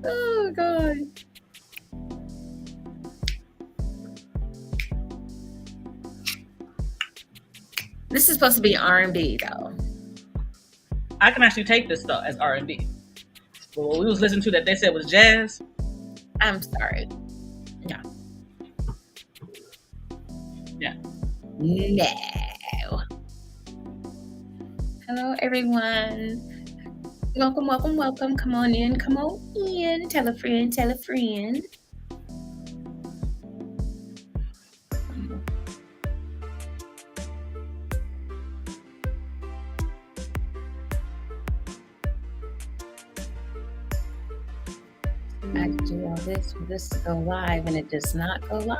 Oh God. This is supposed to be R&B though. I can actually take this stuff as R&B. But what we was listening to that they said was jazz. I'm sorry. No. Yeah. No. Hello, everyone. Welcome, welcome, welcome. Come on in, come on in. Tell a friend, tell a friend. I do all this for this to go live, and it does not go live.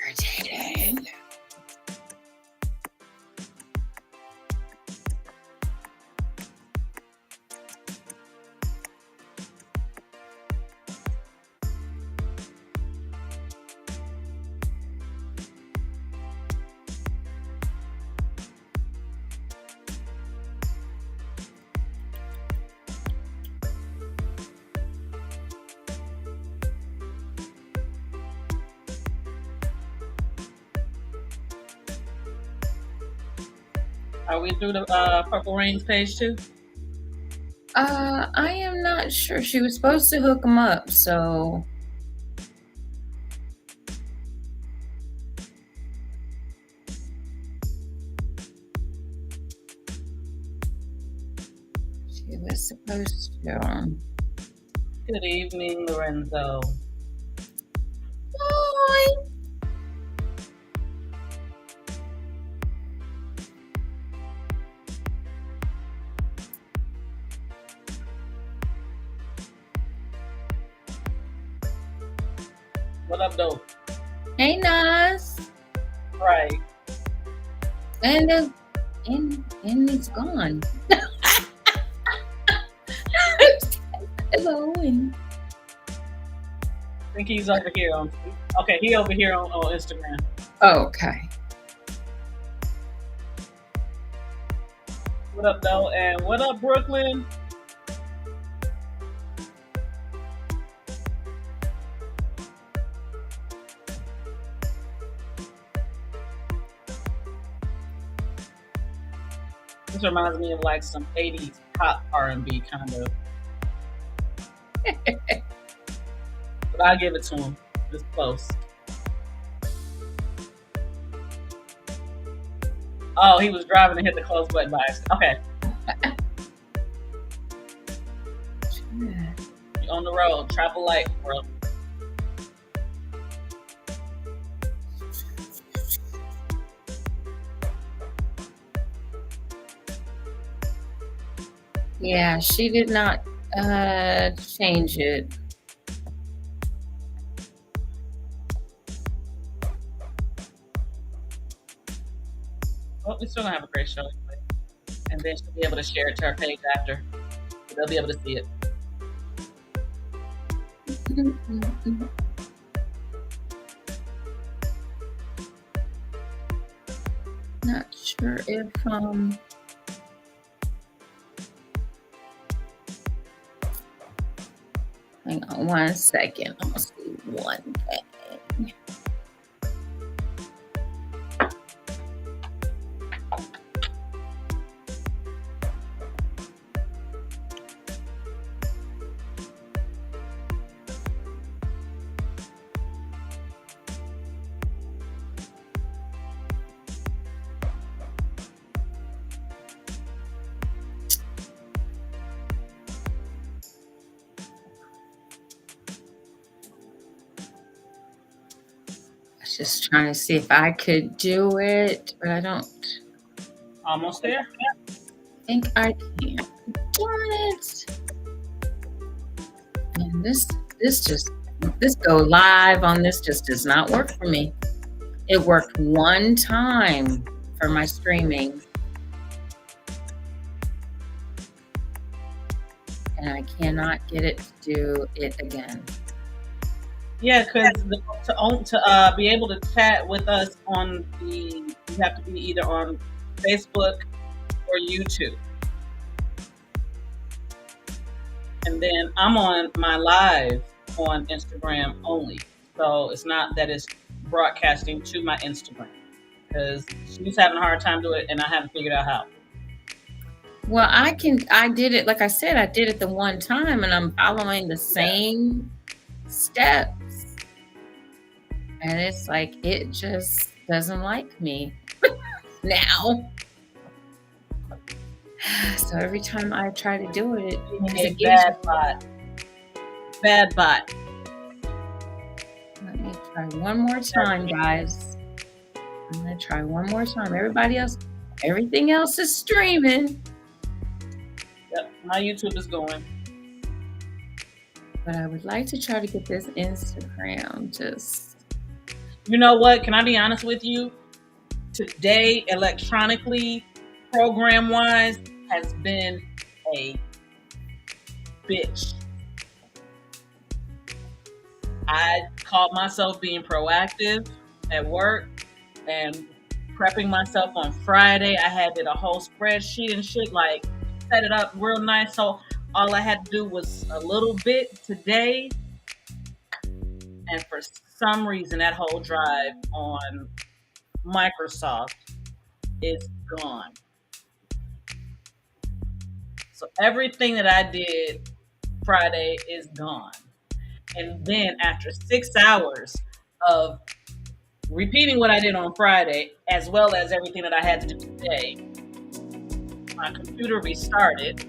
Irritating. Are we through the Purple Rain's page too? I am not sure. She was supposed to hook him up, so. She was supposed to. Good evening, Lorenzo. Hi. What up, though? Hey, Nas. Right. And it's gone. Hello. And I think he's over here on. Okay, he over here on Instagram. okay. What up, though? And what up, Brooklyn? This reminds me of like some 80s pop R&B kind of. But I'll give it to him. It's close. Oh, he was driving and hit the close button by accident. Okay. You're on the road. Travel light, bro. Yeah, she did not change it. Well, we're still gonna have a great show anyway. And then she'll be able to share it to her page after. So they'll be able to see it. Not sure if hang on 1 second. I'm gonna see one thing. Just trying to see if I could do it, but I don't Almost there. think I can. Darn it. And this go live on this just does not work for me. It worked one time for my streaming. And I cannot get it to do it again. Yeah, because to be able to chat with us you have to be either on Facebook or YouTube. And then I'm on my live on Instagram only. So it's not that it's broadcasting to my Instagram, because she's having a hard time doing it and I haven't figured out how. Well, I did it, like I said, I did it the one time and I'm following the same steps. And it's like, it just doesn't like me now. So every time I try to do it, it gives bad bot. Let me try one more time, guys. I'm gonna try one more time. Everything else is streaming. Yep, my YouTube is going. But I would like to try to get this Instagram just... You know what? Can I be honest with you? Today, electronically, program-wise, has been a bitch. I caught myself being proactive at work and prepping myself on Friday. I did a whole spreadsheet and shit, like set it up real nice. So all I had to do was a little bit today. And for some reason, that whole drive on Microsoft is gone. So everything that I did Friday is gone. And then after 6 hours of repeating what I did on Friday, as well as everything that I had to do today, my computer restarted.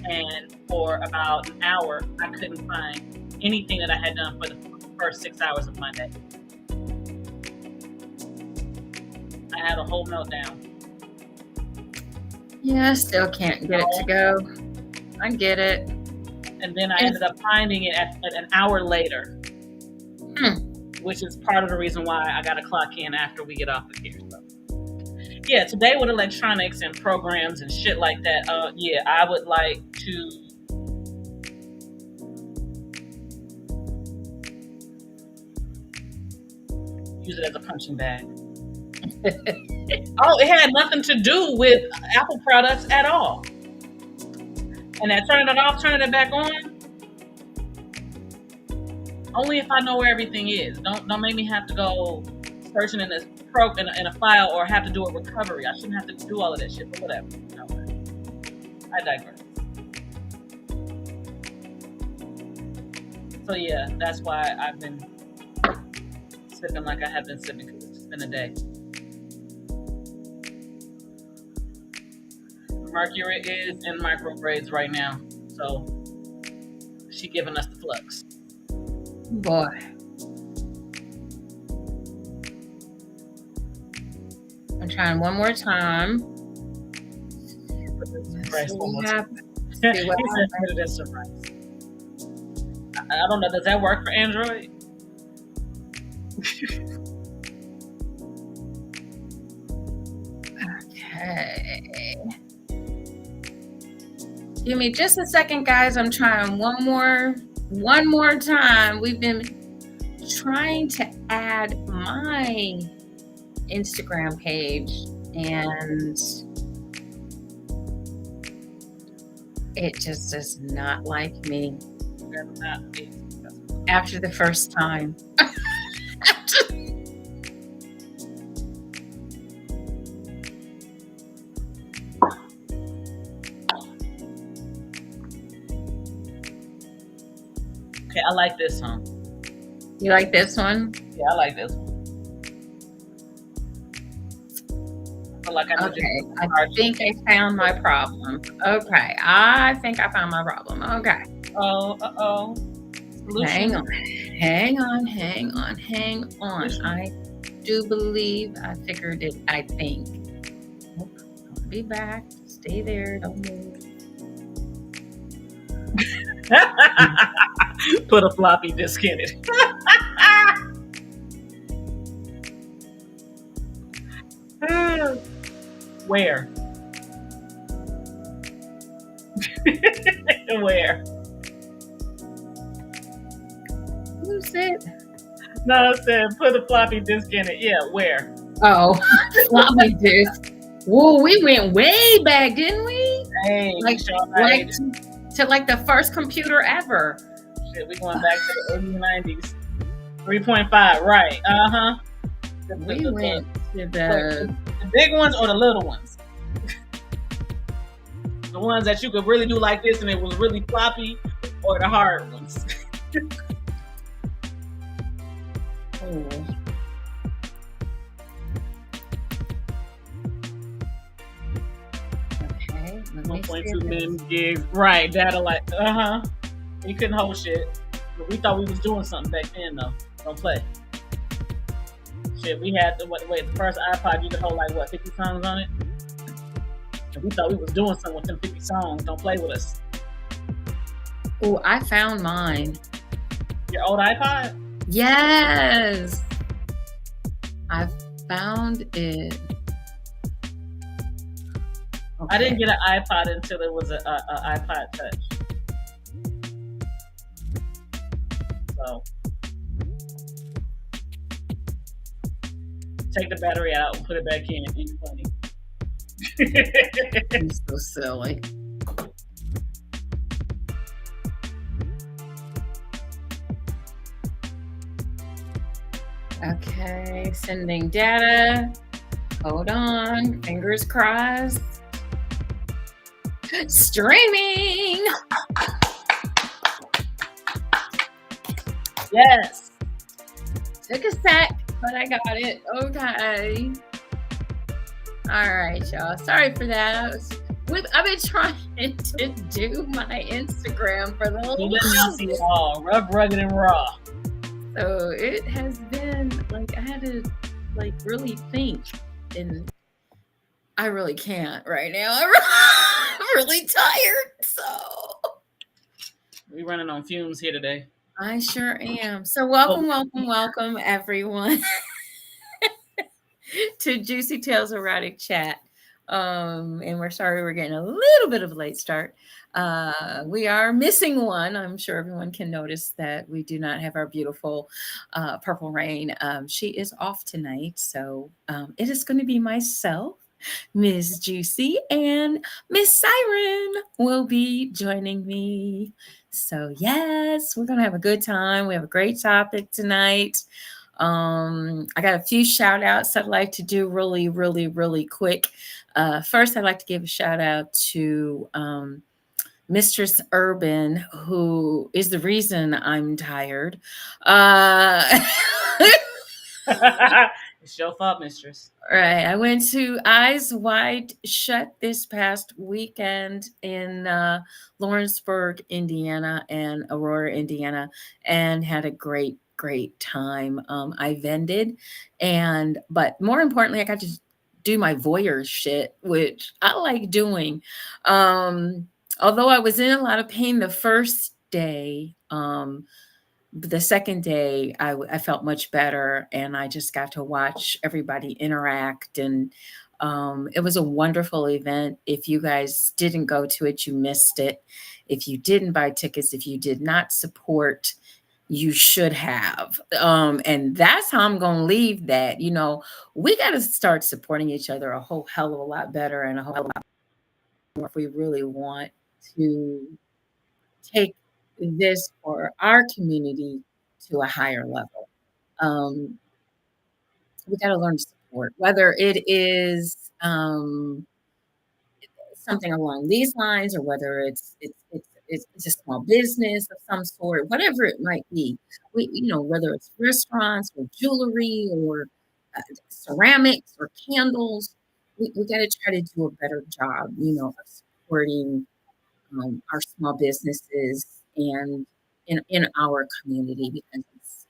And for about an hour, I couldn't find anything that I had done for the first 6 hours of Monday. I had a whole meltdown. Yeah, I still can't get it to go. I get it. And then I ended up finding it at an hour later, which is part of the reason why I got to clock in after we get off of here. So, yeah, today with electronics and programs and shit like that, I would like to use it as a punching bag. Oh, it had nothing to do with Apple products at all. And that turning it off, turning it back on, only if I know where everything is. Don't make me have to go searching in a file or have to do a recovery. I shouldn't have to do all of that shit, but whatever. No, I digress. So yeah, that's why I've been sipping like I have been sipping, because it's been a day. Mercury is in microbraids right now, so she giving us the flux. Boy. I'm trying one more time. I don't know. Does that work for Android? Okay. Give me just a second, guys. I'm trying one more time. We've been trying to add my Instagram page, and it just does not like me after the first time. Okay, I like this one. You like this one? Yeah, I like this one. I think I found my problem. Okay, I think I found my problem. Okay. Oh, Hang Lucian. on, hang on, hang on, hang on. Lucian. I do believe I figured it, I think. Nope, I'll be back. Stay there. Don't move. Put a floppy disk in it. Where? Where? Who said? No, I said put a floppy disk in it. Yeah, where? Oh, floppy disk. Whoa, we went way back, didn't we? Hey, Like, like to like the first computer ever. shit, we going back to the early 90s. 3.5, right. Uh-huh. We went to the big ones or the little ones? The ones that you could really do like this and it was really floppy, or the hard ones? Oh. Okay, 1.2 million gigs. Right, data like, you couldn't hold shit. But we thought we was doing something back then, though. Don't play. Shit, we had the first iPod you could hold like what, 50 songs on it? And we thought we was doing something with them 50 songs. Don't play with us. Oh, I found mine. Your old iPod? Yes, I found it. Okay. I didn't get an iPod until it was an iPod Touch. So take the battery out and put it back in. Ain't funny. I'm so silly. Okay, sending data. Hold on, fingers crossed. Streaming. Yes. Took a sec, but I got it. Okay. All right, y'all. Sorry for that. I've been trying to do my Instagram for the whole see it all. Rough, rugged, and raw. So it has been like I had to like really think, and I really can't right now. I'm really tired. So we running on fumes here today. I sure am. So welcome everyone to Juicy Tales Erotic Chat. And we're sorry we're getting a little bit of a late start. We are missing one. I'm sure everyone can notice that we do not have our beautiful Purple Rain. She is off tonight, so it is going to be myself, Ms. JewCee, and Miss Siren will be joining me. So yes, we're going to have a good time. We have a great topic tonight. I got a few shout outs I'd like to do really quick. First, I'd like to give a shout out to Mistress Urban, who is the reason I'm tired. It's your fault, mistress. Right. I went to Eyes Wide Shut this past weekend in Lawrenceburg, Indiana, and Aurora, Indiana, and had a great time. I vended, but more importantly, I got to do my voyeur shit, which I like doing. Although I was in a lot of pain the first day, the second day I felt much better, and I just got to watch everybody interact, and it was a wonderful event. If you guys didn't go to it, you missed it. If you didn't buy tickets, if you did not support, you should have. And that's how I'm going to leave that. You know, we got to start supporting each other a whole hell of a lot better and a whole lot more if we really want to take this for our community to a higher level. We got to learn to support, whether it is something along these lines, or whether it's a small business of some sort, whatever it might be. Whether it's restaurants or jewelry or ceramics or candles, we got to try to do a better job, of supporting our small businesses and in our community because it's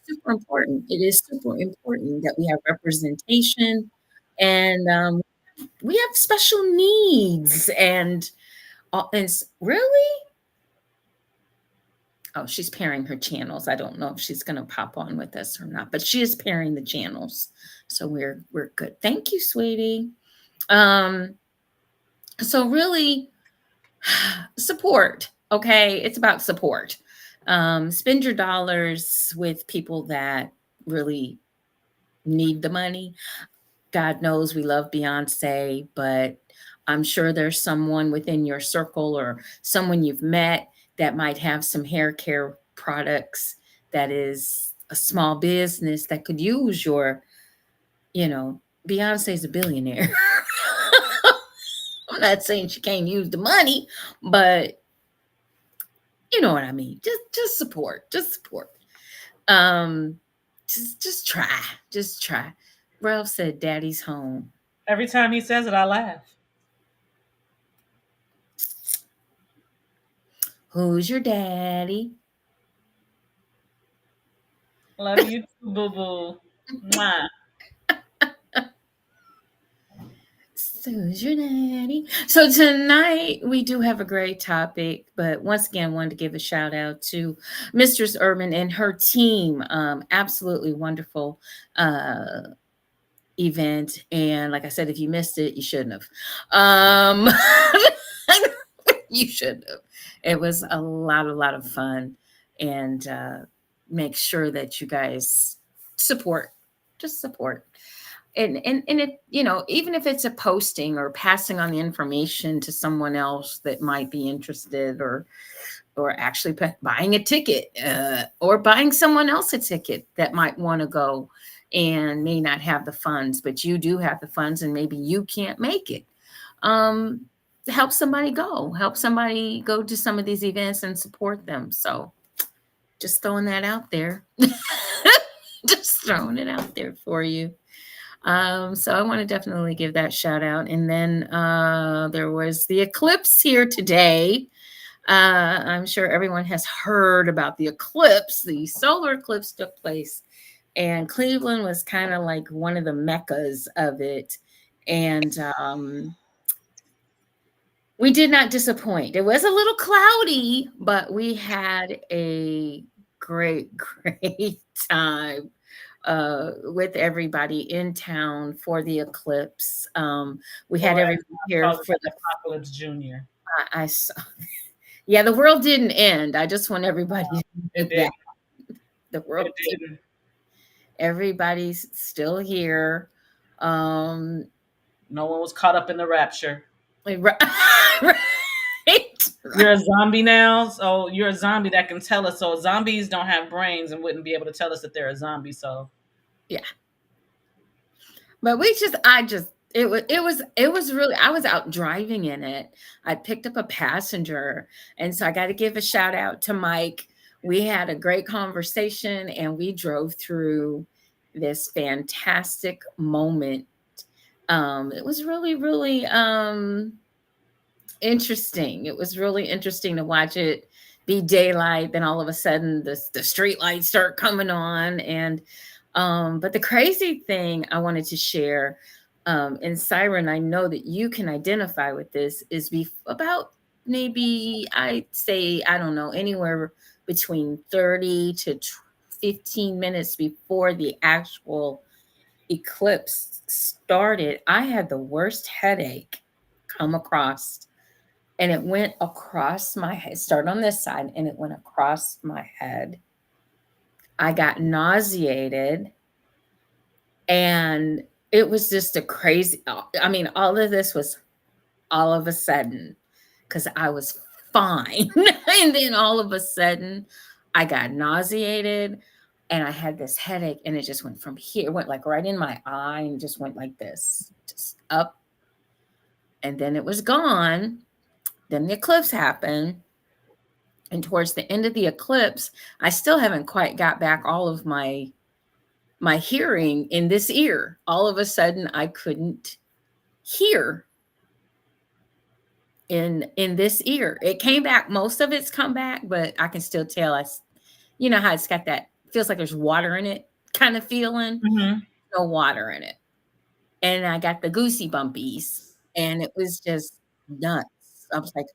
super important. It is super important that we have representation and we have special needs really. Oh, she's pairing her channels. I don't know if she's going to pop on with us or not, but she is pairing the channels, so we're good. Thank you, sweetie. Um, so really, support. Okay, it's about support. Spend your dollars with people that really need the money. God knows we love Beyonce, but I'm sure there's someone within your circle or someone you've met that might have some hair care products that is a small business that could use your, you know, Beyonce's a billionaire. I'm not saying she can't use the money, but you know what I mean. Just support. Just support. Um just try. Just try. Ralph said daddy's home. Every time he says it, I laugh. Who's your daddy? Love you too, boo boo. Mwah. Who's your daddy? So tonight we do have a great topic, but once again, wanted to give a shout out to Mistress Urban and her team. Absolutely wonderful event, and like I said, if you missed it, you shouldn't have. Um, you should have. It was a lot of fun, and make sure that you guys support, just support. And it, even if it's a posting or passing on the information to someone else that might be interested, or actually buying a ticket, or buying someone else a ticket that might want to go and may not have the funds, but you do have the funds and maybe you can't make it. um help somebody go to some of these events and support them. So just throwing that out there. Just throwing it out there for you. So I want to definitely give that shout out. And then there was the eclipse here today. I'm sure everyone has heard about the eclipse. The solar eclipse took place, and Cleveland was kind of like one of the meccas of it. And we did not disappoint. It was a little cloudy, but we had a great, great time with everybody in town for the eclipse. We had Or as everyone I here call it, for the Apocalypse Junior. I saw. Yeah, the world didn't end. I just want everybody to know It that the world It did. didn't. Everybody's still here. Um, No one was caught up in the rapture. right, right. You're a zombie now, so you're a zombie that can tell us. So zombies don't have brains and wouldn't be able to tell us that they're a zombie. So Yeah. But it was really, I was out driving in it. I picked up a passenger, and so I got to give a shout out to Mike. We had a great conversation and we drove through this fantastic moment. It was really, really interesting. It was really interesting to watch it be daylight, then all of a sudden the street lights start coming on. And but the crazy thing I wanted to share, and Siren, I know that you can identify with this, is about maybe I'd say, I don't know, anywhere between 30 to 15 minutes before the actual eclipse started, I had the worst headache come across, and it went across my head. It started on this side and it went across my head. I got nauseated, and it was just a crazy, I mean, all of this was all of a sudden, because I was fine. And then all of a sudden, I got nauseated and I had this headache, and it just went from here, went like right in my eye and just went like this, just up. And then it was gone. Then the eclipse happened. And towards the end of the eclipse, I still haven't quite got back all of my hearing in this ear. All of a sudden, I couldn't hear in this ear. It came back, most of it's come back, but I can still tell you know how it's got that feels like there's water in it kind of feeling. Mhm. No water in it. And I got the goosey bumpies, and it was just nuts. I was like,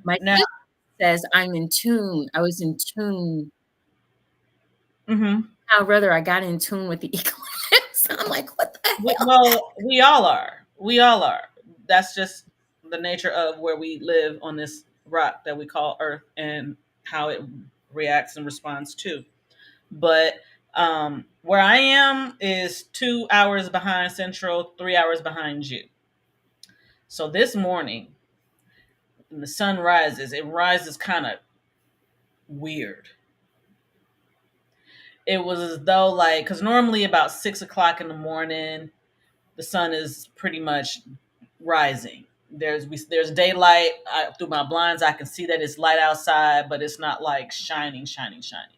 my Now, sister says I'm in tune. I was in tune. mhm. I'd rather I got in tune with the eclipse. I'm like, what the hell? We all are. We all are. That's just the nature of where we live on this rock that we call Earth and how it reacts and responds to. But where I am is 2 hours behind Central, 3 hours behind you. So this morning, when the sun rises, it rises kind of weird. It was as though, like, because normally about 6 o'clock in the morning, the sun is pretty much rising. There's daylight through my blinds. I can see that it's light outside, but it's not like shining, shining, shining.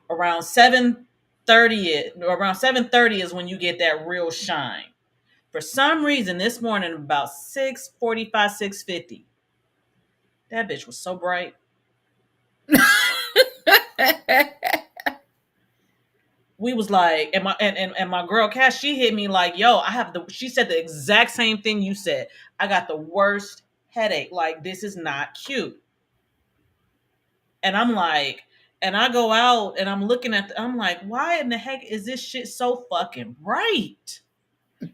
Around 7:30, around 7:30 is when you get that real shine. For some reason, this morning about 6:45, 6:50, that bitch was so bright. We was like, and my girl Cash, she hit me like, yo, I have the. She said the exact same thing you said. I got the worst headache. Like, this is not cute. And I'm like, and I go out and I'm looking at, I'm like, why in the heck is this shit so fucking bright?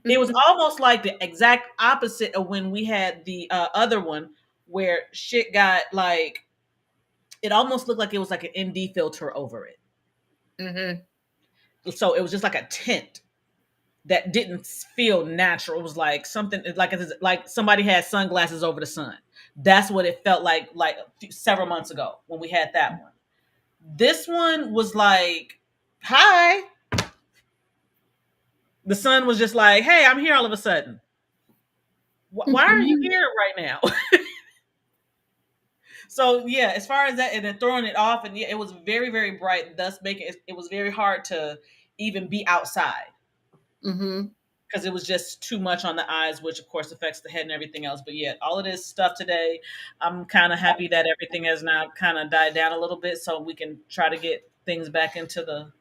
It was almost like the exact opposite of when we had the other one where shit got like, it almost looked like it was like an ND filter over it. Hmm. So it was just like a tint that didn't feel natural. It was like something like somebody had sunglasses over the sun. That's what it felt like several months ago when we had that one. This one was like, hi. The sun was just like, hey, I'm here all of a sudden. Why are you here right now? So yeah, as far as that, and then throwing it off, and yeah, it was very, very bright, thus making it was very hard to even be outside Hmm. because it was just too much on the eyes, which of course affects the head and everything else. But yeah, all of this stuff today, I'm kind of happy that everything has now kind of died down a little bit, so we can try to get things back into the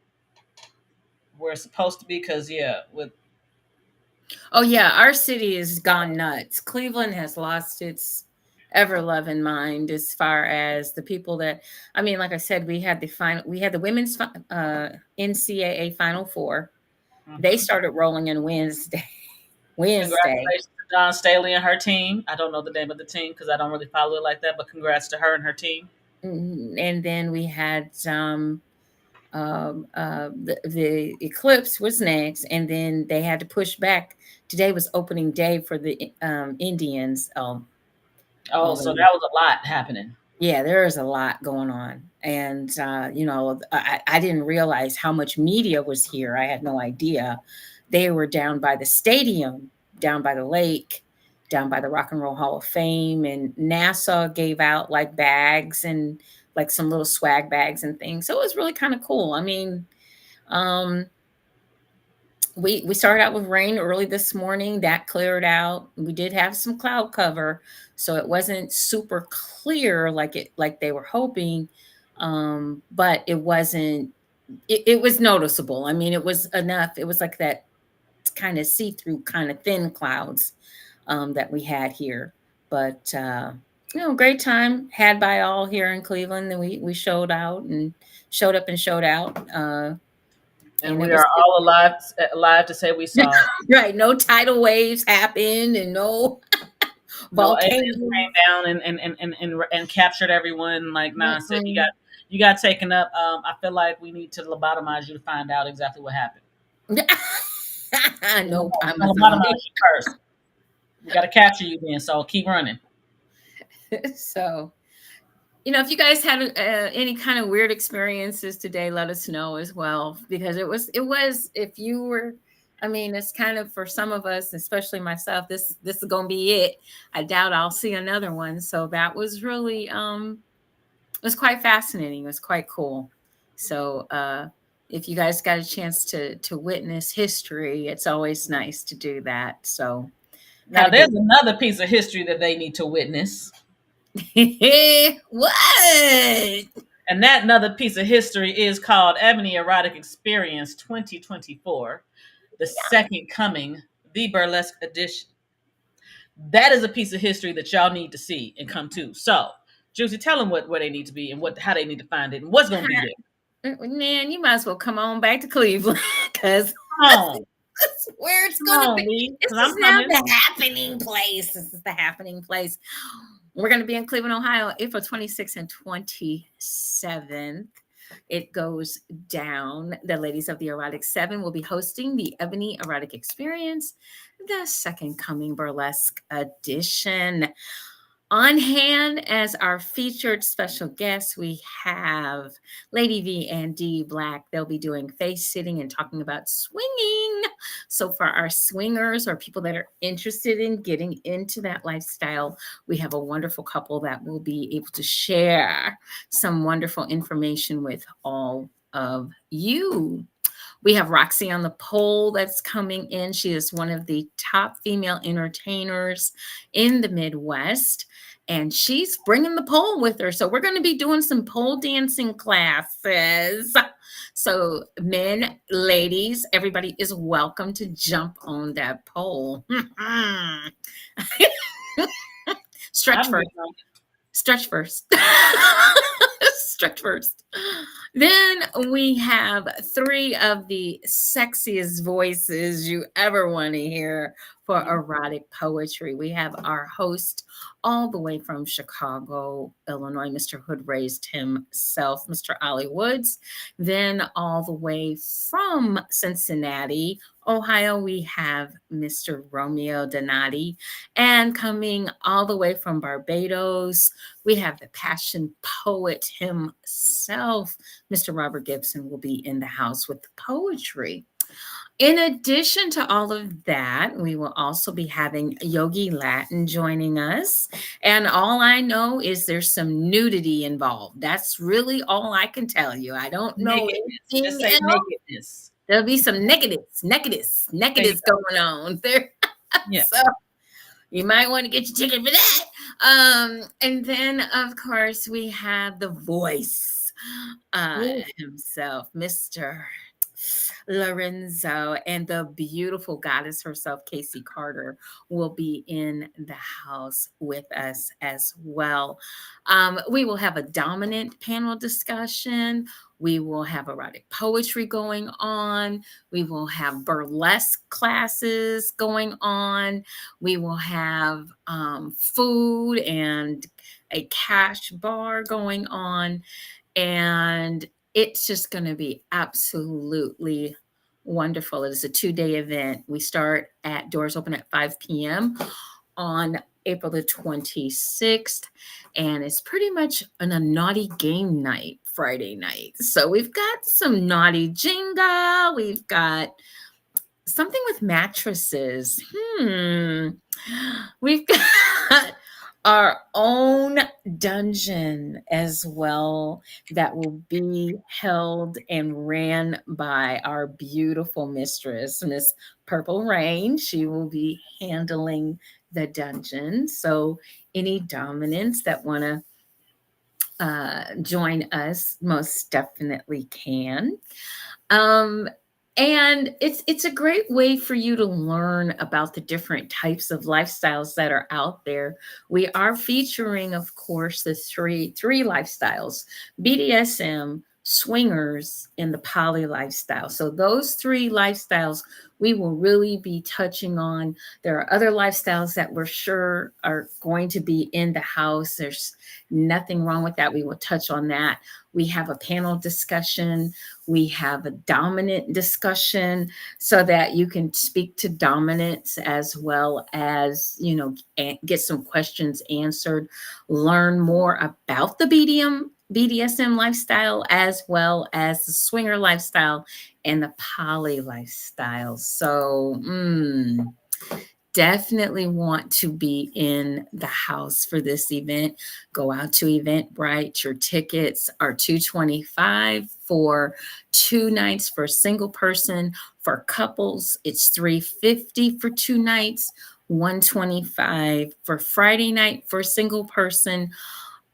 where it's supposed to be. Because yeah, with Oh yeah, our city has gone nuts. Cleveland has lost its ever loving mind as far as the people that I mean, like I said, we had the women's NCAA Final Four. They mhm. started rolling in Wednesday. Wednesday. Congratulations to Don Staley and her team. I don't know the name of the team because I don't really follow it like that, but congrats to her and her team. And then we had the eclipse was next, and then they had to push back. Today was opening day for the Indians. Oh, so Um, that was a lot happening. yeah, there is a lot going on, and you know, I didn't realize how much media was here. I had no idea. They were down by the stadium, down by the lake, down by the Rock and Roll Hall of Fame, and NASA gave out like bags and like some little swag bags and things. So it was really kind of cool. I mean, um, we started out with rain early this morning. That cleared out. We did have some cloud cover, so it wasn't super clear like they were hoping, but it wasn't. It was noticeable. I mean, it was enough. It was like that kind of see-through, kind of thin clouds that we had here. But you know, great time had by all here in Cleveland. And we showed out and showed up and showed out, And and we it are was all alive to say we saw it. right. No tidal waves happened and no No aliens volcanoes. came down and captured everyone like nonsense. Mm-mm. You got taken up. I feel like we need to lobotomize you to find out exactly what happened. No, We're I'm a gonna zombie. lobotomize you first. We got to capture you then. So keep running. So, you know, if you guys had any kind of weird experiences today, let us know as well, because if you were, I mean, it's kind of for some of us, especially myself, this is gonna be it. I doubt I'll see another one. So that was really it was quite fascinating. It was quite cool. So if you guys got a chance to witness history, it's always nice to do that. So Now, Had a there's good another piece of history that they need to witness. what? And that another piece of history is called Ebony Erotic Experience 2024, The Second Coming, the Burlesque Edition. That is a piece of history that y'all need to see and come to. So, JewCee, tell them where they need to be and how they need to find it and what's going to be there. Man, you might as well come on back to Cleveland because Come on. that's where it's Come going to on, be. Lee, This because is I'm now coming. the happening place. This is the happening place. We're going to be in Cleveland, Ohio, April 26th and 27th. It goes down. The ladies of the Erotic Seven will be hosting the Ebony Erotic Experience, the Second Coming Burlesque Edition. On hand as our featured special guests, we have Lady V and D Black. They'll be doing face sitting and talking about swinging. So, for our swingers or people that are interested in getting into that lifestyle, we have a wonderful couple that will be able to share some wonderful information with all of you. We have Roxy on the pole that's coming in. She is one of the top female entertainers in the Midwest, and she's bringing the pole with her. So we're going to be doing some pole dancing classes. So men, ladies, everybody is welcome to jump on that pole. Stretch first. Stretch first. Stretch first. Then we have three of the sexiest voices you ever want to hear for erotic poetry. We have our host all the way from Chicago, Illinois, Mr. Hood raised himself, Mr. Ollie Woods. Then all the way from Cincinnati, Ohio, we have Mr. Romeo Donati. And coming all the way from Barbados, we have the passion poet himself, Mr. Robert Gibson, will be in the house with the poetry. In addition to all of that, we will also be having Yogi Latin joining us. And all I know is there's some nudity involved. That's really all I can tell you. I don't know anything Just say else. nakedness. There'll be some nakedness going on there. Yeah. So you might want to get your ticket for that. And then, of course, we have the voice himself, Mr. Lorenzo, and the beautiful goddess herself, Casey Carter, will be in the house with us as well. We will have a dominant panel discussion. We will have erotic poetry going on. We will have burlesque classes going on. We will have food and a cash bar going on. And it's just going to be absolutely wonderful. It is a 2-day event. We start at doors open at 5 p.m. on April the 26th. And it's pretty much a naughty game night Friday night. So we've got some naughty Jenga. We've got something with mattresses. We've got our own dungeon as well that will be held and ran by our beautiful mistress, Miss Purple Rain. She will be handling the dungeon. So any dominants that want to join us most definitely can. And it's a great way for you to learn about the different types of lifestyles that are out there. We are featuring, of course, the three lifestyles: BDSM, swingers, and the poly lifestyle. So those three lifestyles we will really be touching on. There are other lifestyles that we're sure are going to be in the house. There's nothing wrong with that. We will touch on that. We have a panel discussion. We have a dominant discussion so that you can speak to dominance as well as, get some questions answered, learn more about the BDSM lifestyle as well as the swinger lifestyle and the poly lifestyle. So, definitely want to be in the house for this event. Go out to Eventbrite. Your tickets are $225 for 2 nights for a single person. For couples, it's $350 for 2 nights, 125 for Friday night for a single person,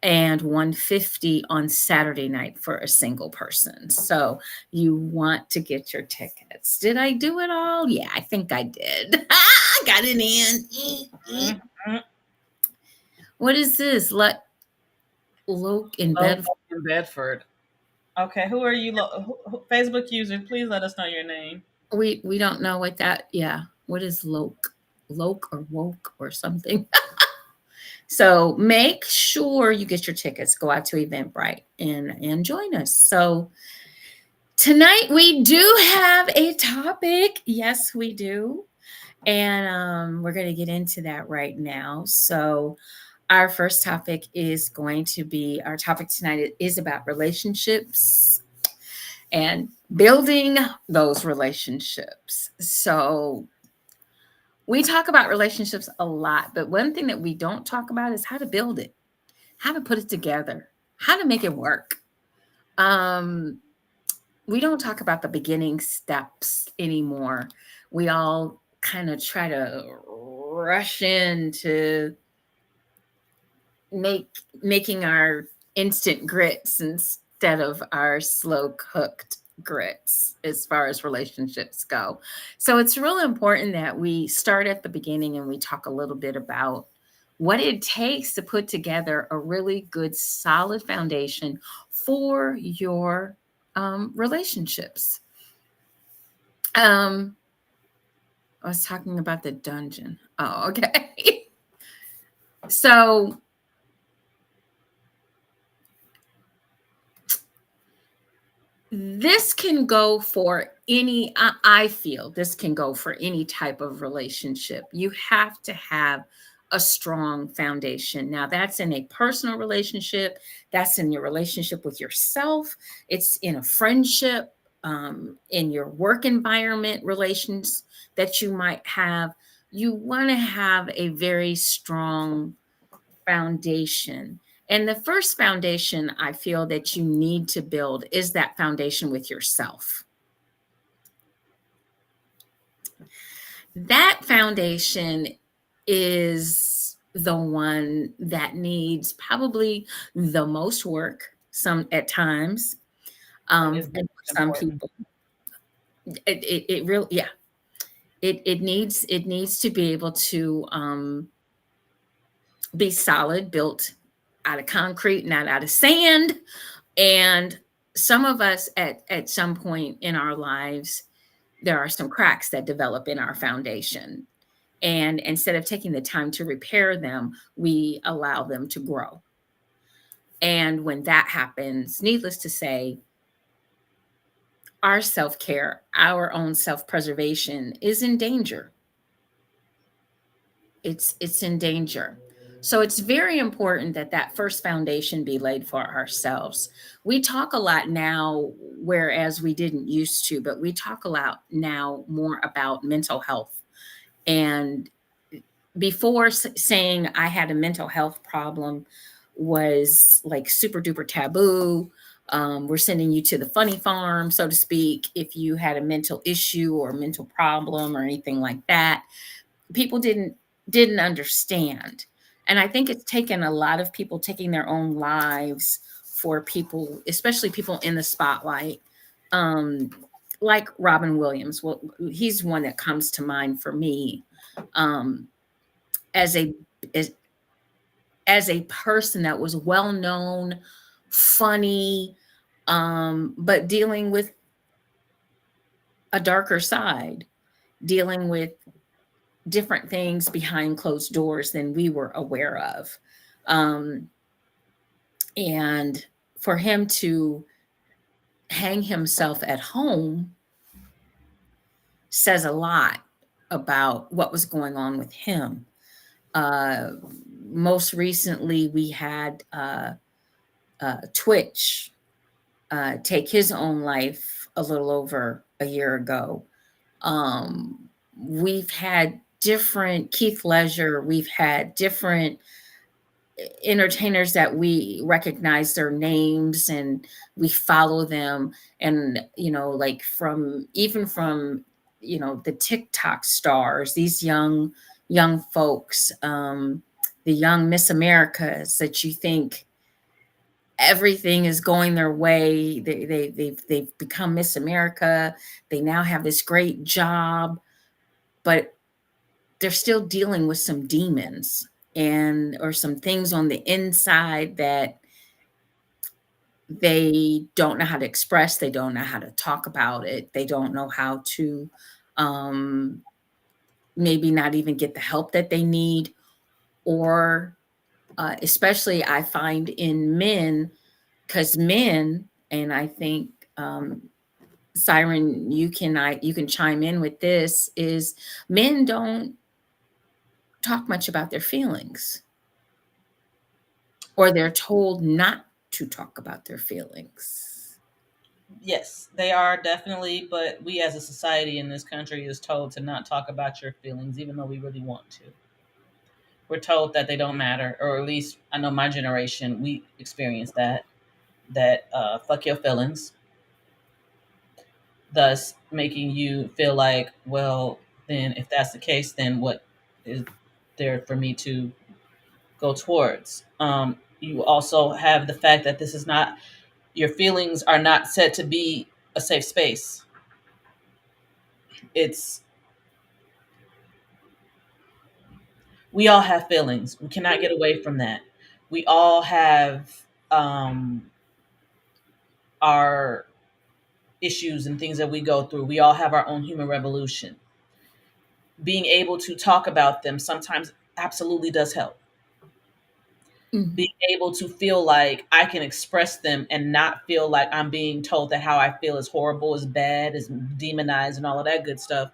and 150 on Saturday night for a single person. So you want to get your tickets. Did I do it all? Yeah, I think I did. I got it in. Mhm. What is this? Loke in Low bed. in Bedford. Okay, who are you? Facebook user, please let us know your name. We don't know what that. Yeah, what is Loke? Loke or woke or something. So make sure you get your tickets. Go out to Eventbrite and join us. So tonight we do have a topic. Yes, we do. And we're going to get into that right now. So our first topic is going to be our topic tonight is about relationships and building those relationships. So we talk about relationships a lot, but one thing that we don't talk about is how to build it, how to put it together, how to make it work. Um, we don't talk about the beginning steps anymore. We all kind of try to rush into making our instant grits instead of our slow cooked grits as far as relationships go. So it's really important that we start at the beginning and we talk a little bit about what it takes to put together a really good solid foundation for your relationships. um I was talking about the dungeon. Oh, okay. So this can go for any, I feel this can go for any type of relationship. You have to have a strong foundation. Now, that's in a personal relationship, that's in your relationship with yourself, it's in a friendship, in your work environment relations that you might have. You want to have a very strong foundation. And the first foundation I feel that you need to build is that foundation with yourself. That foundation is the one that needs probably the most work some at times. That is the And for most some important. people, it really, yeah, it needs to be able to be solid, built out of concrete, not out of sand. And some of us at some point in our lives, there are some cracks that develop in our foundation. And instead of taking the time to repair them, we allow them to grow. And when that happens, needless to say, our self care, our own self preservation is in danger. It's in danger. So it's very important that that first foundation be laid for ourselves. We talk a lot now, whereas we didn't used to, but we talk a lot now more about mental health. And before, saying I had a mental health problem was like super duper taboo. We're sending you to the funny farm, so to speak, if you had a mental issue or mental problem or anything like that. People didn't understand. And I think it's taken a lot of people taking their own lives for people, especially people in the spotlight, um, like Robin Williams. Well, he's one that comes to mind for me, um, as a as, as a person that was well known, funny, but dealing with a darker side, dealing with different things behind closed doors than we were aware of. Um, and for him to hang himself at home says a lot about what was going on with him. Uh, Most recently, we had Twitch take his own life a little over a year ago. We've had different Keith Ledger, we've had different entertainers that we recognize their names and we follow them. And like from even from the TikTok stars, these young young folks, the young Miss Americas that you think everything is going their way. They've become Miss America. They now have this great job, but they're still dealing with some demons and or some things on the inside that they don't know how to express. They don't know how to talk about it. They don't know how to um, maybe not even get the help that they need, or especially I find in men, because men, and I think Siren, you can chime in with this, is men don't talk much about their feelings, or they're told not to talk about their feelings. Yes, they are definitely, but we as a society in this country is told to not talk about your feelings, even though we really want to. We're told that they don't matter, or at least I know my generation, we experienced that. That fuck your feelings, thus making you feel like, well, then if that's the case, then what is there for me to go towards? You also have the fact that this is not, your feelings are not said to be a safe space. It's, we all have feelings. We cannot get away from that. We all have our issues and things that we go through. We all have our own human revolution. Being able to talk about them sometimes absolutely does help. Mhm. Being able to feel like I can express them and not feel like I'm being told that how I feel is horrible, is bad, is demonized, and all of that good stuff.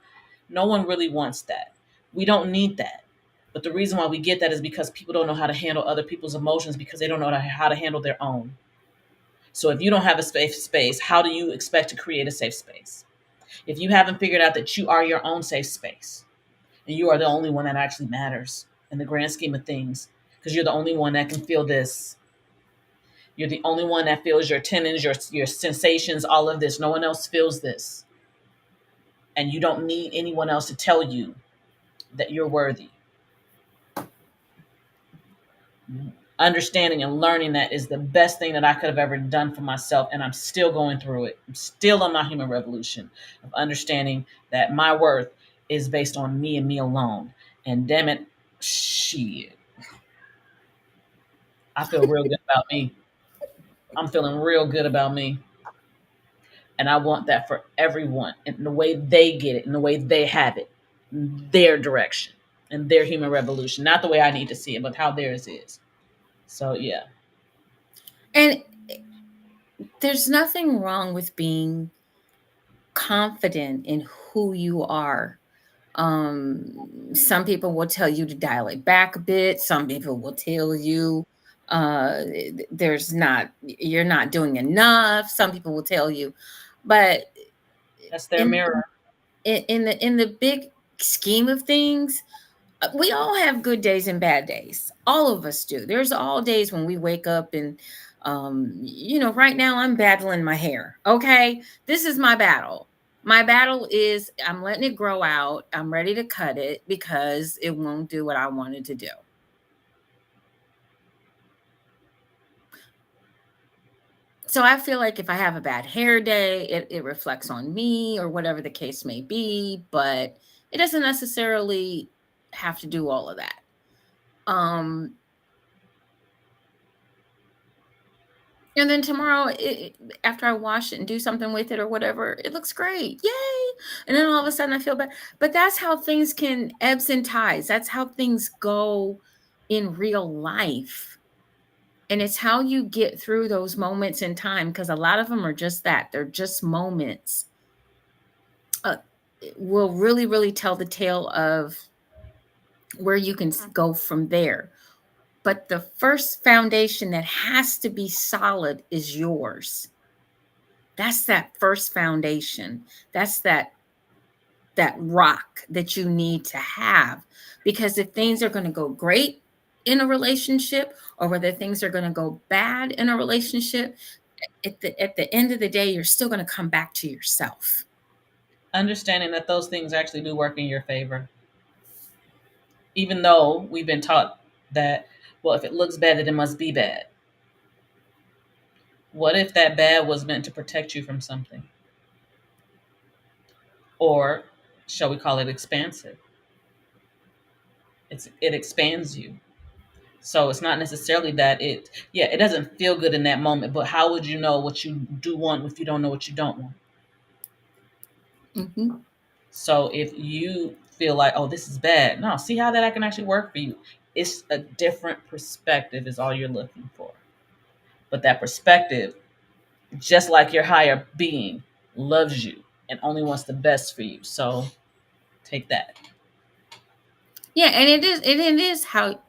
No one really wants that. We don't need that. But the reason why we get that is because people don't know how to handle other people's emotions because they don't know how to handle their own. So if you don't have a safe space, how do you expect to create a safe space? If you haven't figured out that you are your own safe space and you are the only one that actually matters in the grand scheme of things, because you're the only one that can feel this. You're the only one that feels your tendons, your sensations, all of this. No one else feels this. And you don't need anyone else to tell you that you're worthy. Understanding and learning that is the best thing that I could have ever done for myself. And I'm still going through it. I'm still on my human revolution of understanding that my worth is based on me and me alone. And damn it, shit. I feel real good about me. I'm feeling real good about me. And I want that for everyone in the way they get it, in the way they have it, their direction and their human revolution. Not the way I need to see it, but how theirs is. So, yeah. And there's nothing wrong with being confident in who you are. Some people will tell you to dial it back a bit. Some people will tell you there's not, you're not doing enough. Some people will tell you, but That's their in mirror. in the big scheme of things, we all have good days and bad days. All of us do. There's all days when we wake up and right now I'm battling my hair. Okay? This is my battle. My battle is I'm letting it grow out. I'm ready to cut it because it won't do what I wanted to do. So I feel like if I have a bad hair day, it reflects on me or whatever the case may be, but it doesn't necessarily have to do all of that. Um, And then tomorrow, after I wash it and do something with it or whatever, it looks great. Yay! And then all of a sudden I feel bad. But that's how things can ebbs and ties. That's how things go in real life. And it's how you get through those moments in time, because a lot of them are just that. They're just moments. It will really, really tell the tale of where you can go from there. But the first foundation that has to be solid is yours. That's that first foundation. That's that rock that you need to have, because if things are going to go great in a relationship or whether things are going to go bad in a relationship, at the end of the day you're still going to come back to yourself. Understanding that those things actually do work in your favor. even though we've been taught that, well, if it looks bad, then it must be bad. What if that bad was meant to protect you from something? Or shall we call it expansive? It expands you. So it's not necessarily that yeah, it doesn't feel good in that moment, but how would you know what you do want if you don't know what you don't want? Hmm. So if you feel like, oh, this is bad, no, see how that I can actually work for you. It's a different perspective is all you're looking for. But that perspective, just like your higher being, loves you and only wants the best for you. So take that. Yeah, and it is how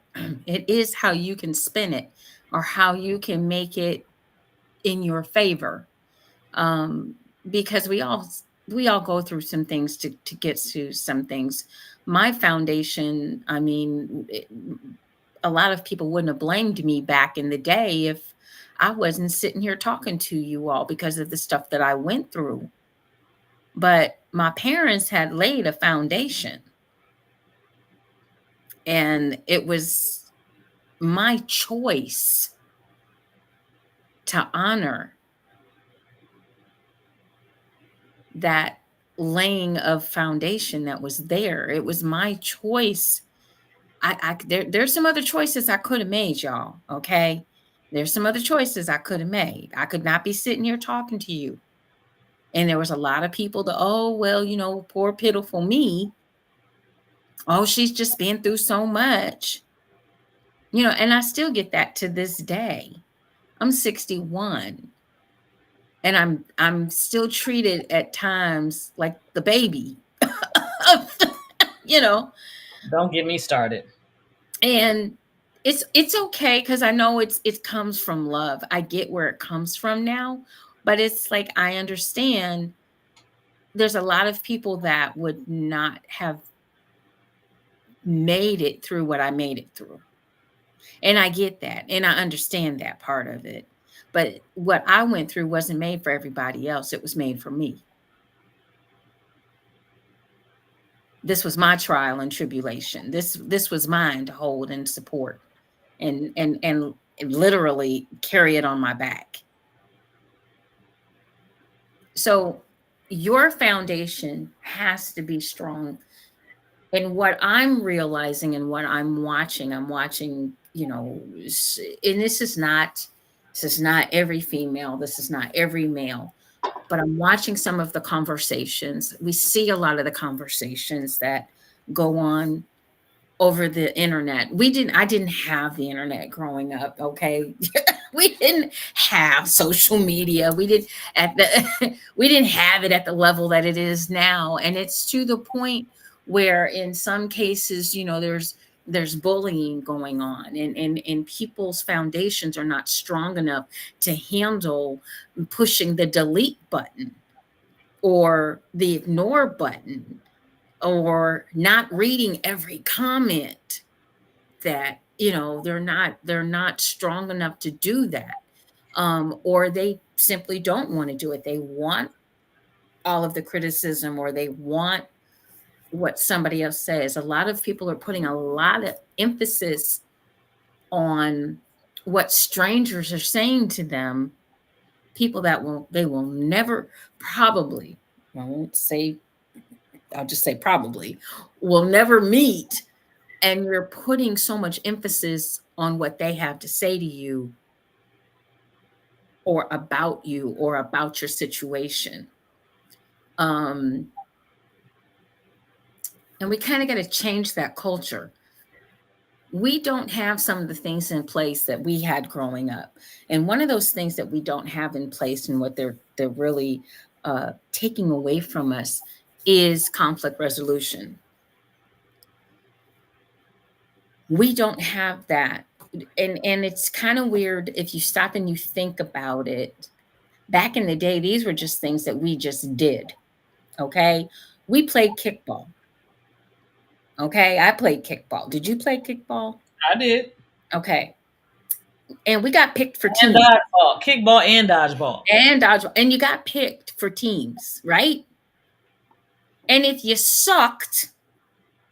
it is how you can spin it or how you can make it in your favor. Um, because we all go through some things to get to some things. My foundation, I mean, a lot of people wouldn't have blamed me back in the day if I wasn't sitting here talking to you all because of the stuff that I went through. But my parents had laid a foundation, and it was my choice to honor that laying of foundation that was there. It was my choice. There's some other choices I could have made, y'all. Okay. There's some other choices I could have made. I could not be sitting here talking to you. And there was a lot of people that, oh, well, poor pitiful me. Oh, she's just been through so much. And I still get that to this day. I'm 61, and I'm still treated at times like the baby. you know, Don't get me started. and it's okay because I know it comes from love. I get where it comes from now, but it's like I understand there's a lot of people that would not have made it through what I made it through. And I get that, and I understand that part of it. But what I went through wasn't made for everybody else, it was made for me. This was my trial and tribulation. This was mine to hold and support and literally carry it on my back. So your foundation has to be strong. And what I'm realizing and what I'm watching, and this is not every female, this is not every male, but I'm watching some of the conversations. We see a lot of the conversations that go on over the internet. I didn't have the internet growing up, okay? We didn't have social media. We didn't have it at the level that it is now. And it's to the point where in some cases, there's bullying going on, and people's foundations are not strong enough to handle pushing the delete button or the ignore button or not reading every comment. That they're not strong enough to do that, or they simply don't want to do it. They want all of the criticism, or they want what somebody else says. A lot of people are putting a lot of emphasis on what strangers are saying to them, people that they will never, probably, I won't say, I'll just say probably, will never meet. And you're putting so much emphasis on what they have to say to you or about your situation. Um, and we kind of got to change that culture. We don't have some of the things in place that we had growing up. And one of those things that we don't have in place, and what they're really taking away from us, is conflict resolution. We don't have that. And it's kind of weird if you stop and you think about it. Back in the day, these were just things that we just did. Okay. We played kickball. Okay. I played kickball. Did you play kickball? I did. Okay. And we got picked for And teams dodgeball, kickball and dodgeball. and dodgeball. And you got picked for teams, right? And if you sucked,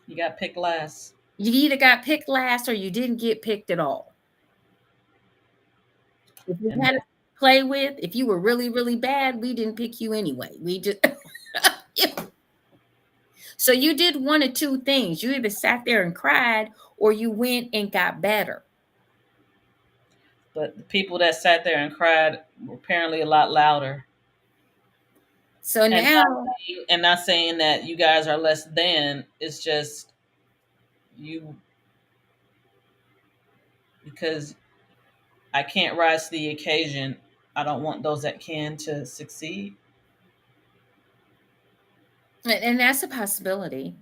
You got picked last. You either got picked last or you didn't get picked at all. If you And had to play with, if you were really, really bad, we didn't pick you anyway. We just so you did one of two things. You either sat there and cried or you went and got better. but the people that sat there and cried were apparently a lot louder. So And now, not saying that you guys are less than. It's just you, because I can't rise to the occasion. I don't want those that can to succeed. and that's a possibility.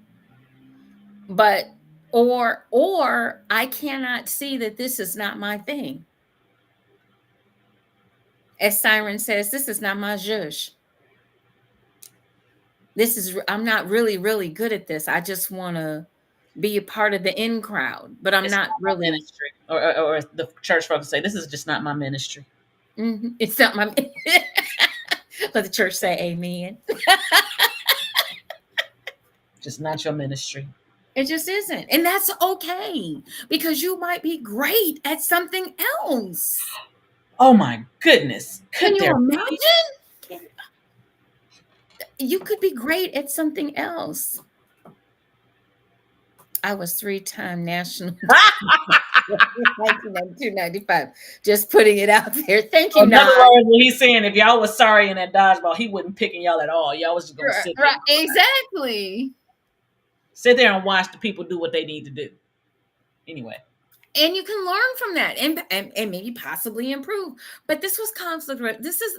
But or I cannot see that this is not my thing. As Siren says, this is not my zhuzh. I'm not really, really good at this. I just want to be a part of the in crowd, but I'm It's not not my really. ministry, or the church folks say, this is just not my ministry. It's not my. Let the church say amen. Just not your ministry. It just isn't. And that's okay because you might be great at something else. Oh my goodness. Can Could you there be? imagine? You could be great at something else. I was three-time national 1992-95. Just putting it out there. Thank So you, in other Nod. words, what he's saying, if y'all was sorry in that dodgeball, he wasn't picking y'all at all. Y'all was just gonna Right, sit there, right, exactly. and watch the people do what they need to do. Anyway, And you can learn from that and maybe possibly improve. But this was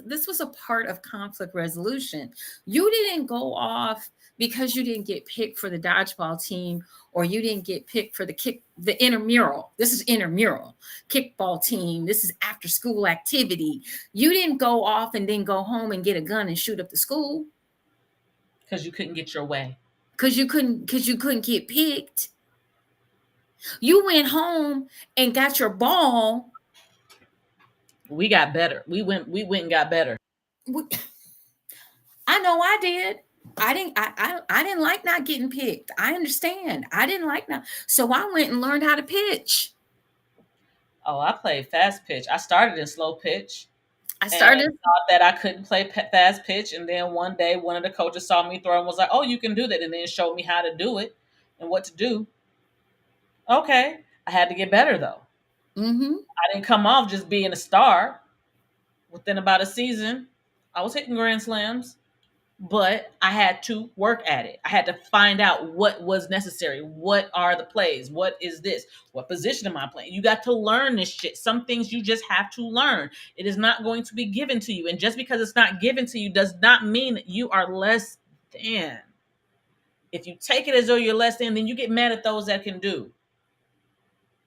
this was a part of conflict resolution. You didn't go off because you didn't get picked for the dodgeball team or you didn't get picked for the intramural. This is intramural kickball team. This is after school activity. You didn't go off and then go home and get a gun and shoot up the school because you couldn't get your way. because you couldn't get picked. You went home and got your ball. We got better. We went and got better. I know I did. I didn't like not getting picked. I understand. I didn't like not. So I went and learned how to pitch. Oh, I played fast pitch. I started in slow pitch I and started. thought that I couldn't play fast pitch. And then one day, one of the coaches saw me throw and was like, "Oh, you can do that," and then showed me how to do it and what to do. Okay, I had to get better though. Mm-hmm. I didn't come off just being a star. Within about a season, I was hitting grand slams, but I had to work at it. I had to find out what was necessary. What are the plays? What is this? What position am I playing? You got to learn this shit. Some things you just have to learn. It is not going to be given to you. And just because it's not given to you does not mean that you are less than. If you take it as though you're less than, then you get mad at those that can do.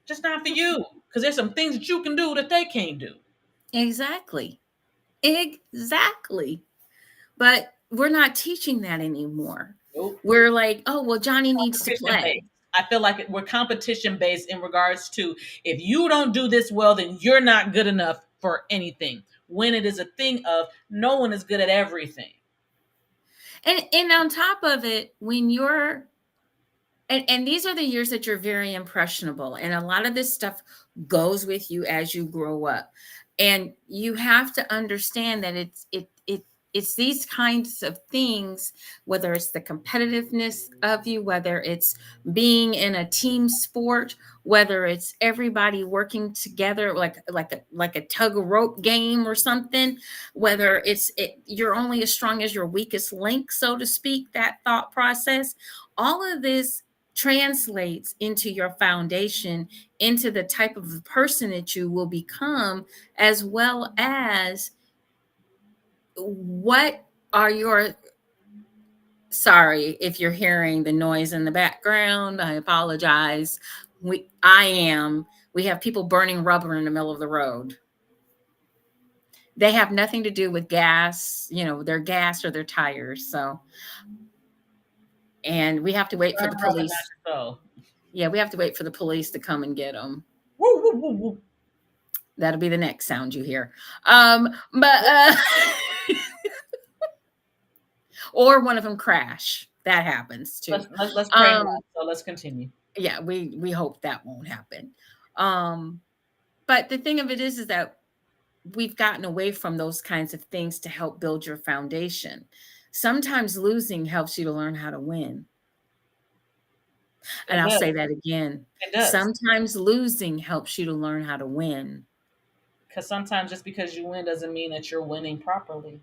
Just not for you. Because there's some things that you can do that they can't do. Exactly. Exactly. But we're not teaching that anymore. Nope. We're like, oh well, Johnny needs to play. Based. I feel like we're competition based in regards to if you don't do this well, then you're not good enough for anything. When it is a thing of no one is good at everything. And on top of it, when you're and these are the years that you're very impressionable, and a lot of this stuff goes with you as you grow up, and you have to understand that it's these kinds of things, whether it's the competitiveness of you, whether it's being in a team sport, whether it's everybody working together like a tug of rope game or something, whether you're only as strong as your weakest link, so to speak, that thought process, all of this translates into your foundation, into the type of person that you will become, as well as what are your sorry if you're hearing the noise in the background. I apologize. We have people burning rubber in the middle of the road. They have nothing to do with gas, their gas or their tires. So, and we have to wait for the police. Yeah, we have to wait for the police to come and get them. Woo, woo, woo, woo. That'll be the next sound you hear. But or one of them crash. That happens too. Let's pray. So let's continue. Yeah, we hope that won't happen. Um, but the thing of it is that we've gotten away from those kinds of things to help build your foundation. Sometimes losing helps you to learn how to win. And It I'll say does. that again. It does. Sometimes losing helps you to learn how to win. Because sometimes just because you win doesn't mean that you're winning properly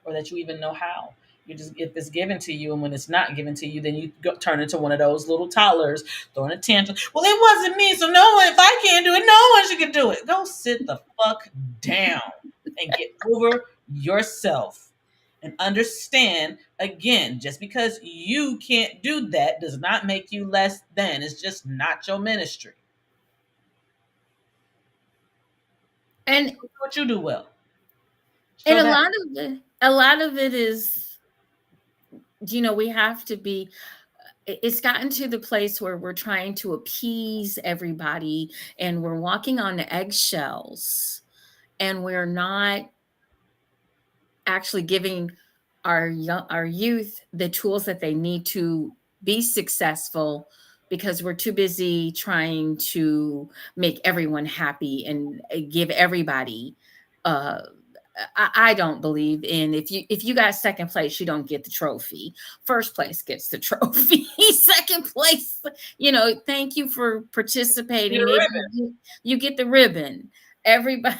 or that you even know how. You just, if it's given to you, and when it's not given to you, then you turn into one of those little toddlers throwing a tantrum. Well, it wasn't me, so no one. If I can't do it, no one should do it. Go sit the fuck down and get over yourself and understand. Again, just because you can't do that does not make you less than. It's just not your ministry. And Do what you do well. and Show that. a lot of it is, we have to be, it's gotten to the place where we're trying to appease everybody and we're walking on the eggshells and we're not actually giving our youth the tools that they need to be successful, because we're too busy trying to make everyone happy and give everybody uh I don't believe in, if you got second place, you don't get the trophy. First place gets the trophy. Second place, thank you for Get participating. a Maybe ribbon. you get the ribbon. Everybody,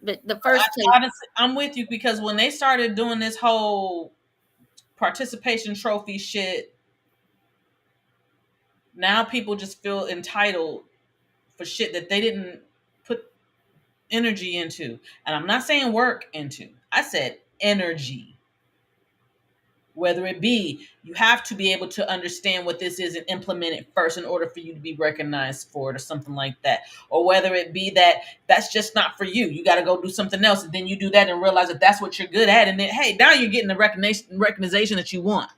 the first place. Honestly, I'm with you because when they started doing this whole participation trophy shit, now people just feel entitled for shit that they didn't put energy into. And I'm not saying work into. I said energy. Whether it be you have to be able to understand what this is and implement it first in order for you to be recognized for it or something like that, or whether it be that that's just not for you, you got to go do something else, and then you do that and realize that that's what you're good at, and then hey, now you're getting the recognition that you want.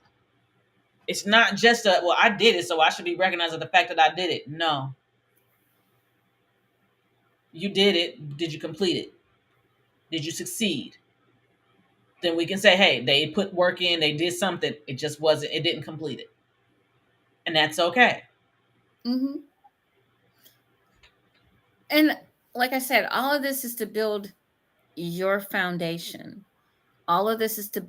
It's not just a, well, I did it so I should be recognized for the fact that I did it. No, you did it. Did you complete it? Did you succeed? Then we can say, hey, they put work in, they did something, it just wasn't, it didn't complete it, and that's okay. Mhm. And like I said, all of this is to build your foundation. All of this is to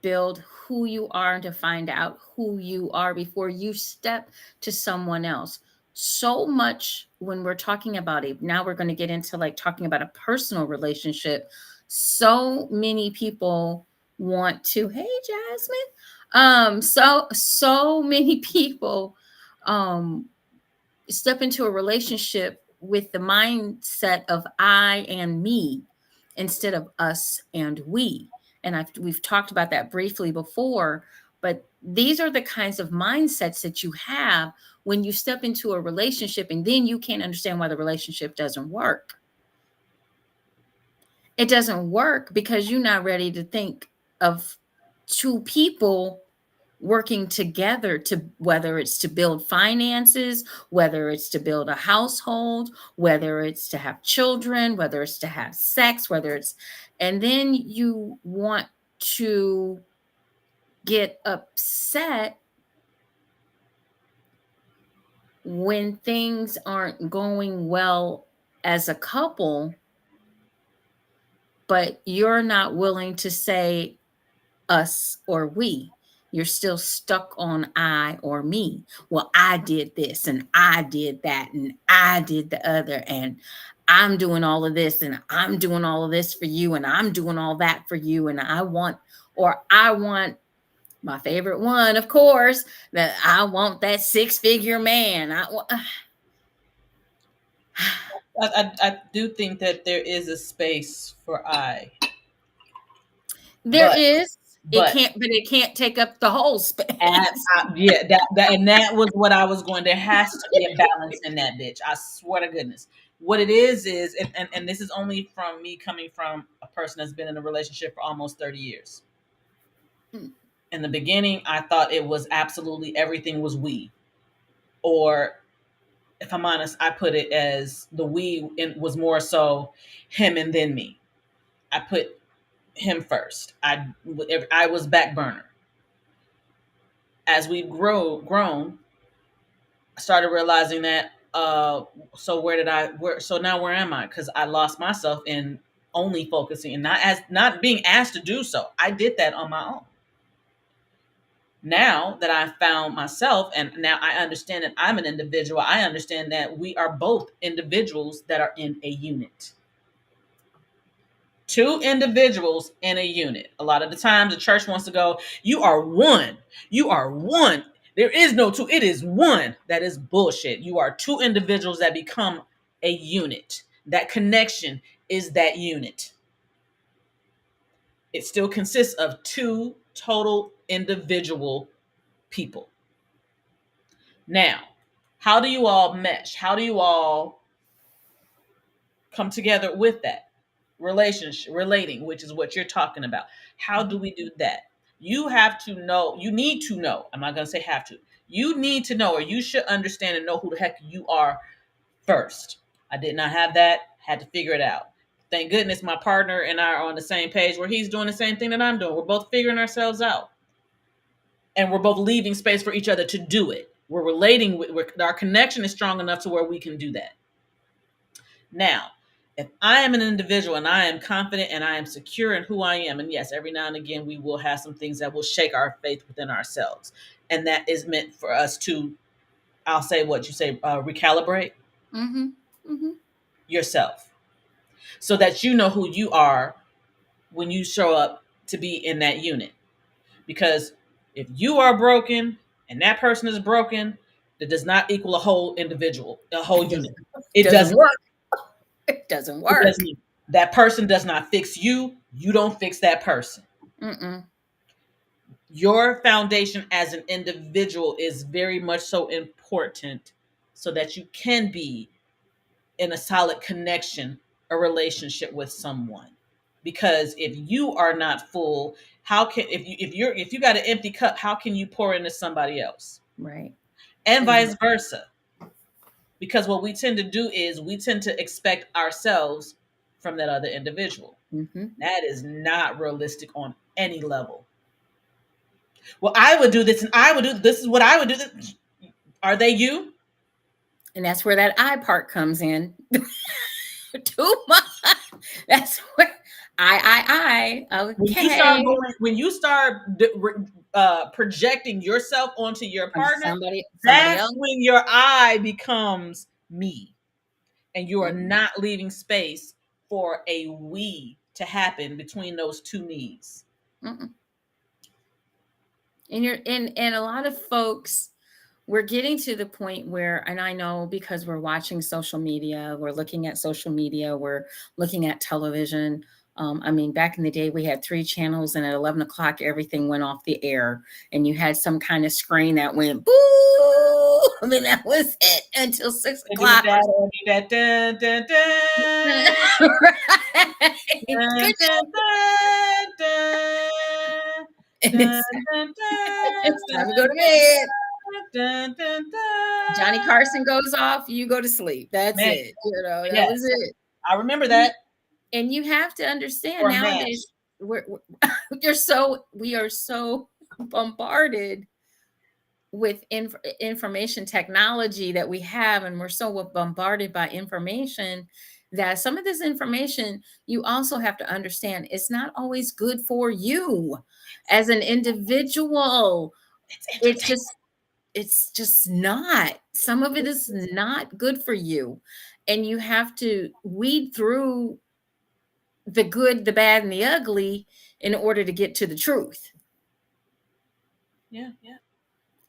build who you are and to find out who you are before you step to someone else. So much when we're talking about it, now we're going to get into like talking about a personal relationship. So many people want to, hey Jasmine. So many people um step into a relationship with the mindset of I and me instead of us and we. And we've talked about that briefly before, but these are the kinds of mindsets that you have when you step into a relationship and then you can't understand why the relationship doesn't work. It doesn't work because you're not ready to think of two people working together, to whether it's to build finances, whether it's to build a household, whether it's to have children, whether it's to have sex, whether it's, and then you want to get upset when things aren't going well as a couple, but you're not willing to say us or we. You're still stuck on I or me. Well, I did this and I did that and I did the other, and I'm doing all of this and I'm doing all of this for you and I'm doing all that for you, and I want my favorite one, of course, that I want that six-figure man. I do think that there is a space for I, There but is. but But it can't take up the whole space. yeah, that was what I was going. There has to be a balance in that bitch. I swear to goodness. What it is, and this is only from me coming from a person that's been in a relationship for almost 30 years. In the beginning, I thought it was absolutely everything was we, or if I'm honest, I put it as the we was more so him and then me. I put him first. I was back burner. As we've grown, I started realizing that so where did I where so now where am I? Because I lost myself in only focusing and not being asked to do so. I did that on my own. Now that I found myself and now I understand that I'm an individual, I understand that we are both individuals that are in a unit. Two individuals in a unit. A lot of the times the church wants to go, you are one. You are one. There is no two. It is one. That is bullshit. You are two individuals that become a unit. That connection is that unit. It still consists of two total individual people. Now, how do you all mesh? How do you all come together with that? Relationship, relating, which is what you're talking about. How do we do that? You have to know, you need to know. I'm not going to say have to. You need to know, or you should understand and know who the heck you are first. I did not have that, had to figure it out. Thank goodness my partner and I are on the same page where he's doing the same thing that I'm doing. We're both figuring ourselves out. And we're both leaving space for each other to do it. We're relating, our connection is strong enough to where we can do that. Now, if I am an individual and I am confident and I am secure in who I am, and yes, every now and again we will have some things that will shake our faith within ourselves. And that is meant for us to, I'll say what you say, recalibrate Mm-hmm. Mm-hmm. yourself so that you know who you are when you show up to be in that unit. Because if you are broken and that person is broken, that does not equal a whole individual, a whole It unit. doesn't, It doesn't doesn't. work. It doesn't It work. doesn't. That person does not fix you. You don't fix that person. Mm-mm. Your foundation as an individual is very much so important so that you can be in a solid connection, a relationship with someone. Because if you are not full, how can if you got an empty cup, how can you pour into somebody else? Right. And Exactly. vice versa. Because what we tend to do is we tend to expect ourselves from that other individual. Mm-hmm. That is not realistic on any level. Well, I would do this and I would do this is what I would do. Are they you? And that's where that I part comes in. Too much. That's where I. Okay. When you start projecting yourself onto your Onto partner, somebody that's else. when your I becomes me, and you are Mm-mm. not leaving space for a we to happen between those two needs. Mm-mm. And you're and a lot of folks, we're getting to the point where, and I know because we're watching social media, we're looking at social media, we're looking at television. I mean, back in the day, we had three channels, and at 11 o'clock, everything went off the air, and you had some kind of screen that went boo. I mean, that was it until 6 o'clock. That, dun, dun, dun, Right. dun, Goodness. dun, dun, dun, And dun, it's, dun, it's dun, time to go to bed. dun, dun, Johnny dun. Carson goes off, you go to sleep. That's Man, it. That was yes, it. I remember And you, that. and you have to understand Or nowadays, mash. we are so bombarded with information technology that we have, and we're so bombarded by information that some of this information you also have to understand it's not always good for you as an individual. It's It's entertaining. just it's just not. Some of it is not good for you. And you have to weed through the good, the bad, and the ugly in order to get to the truth. Yeah, yeah.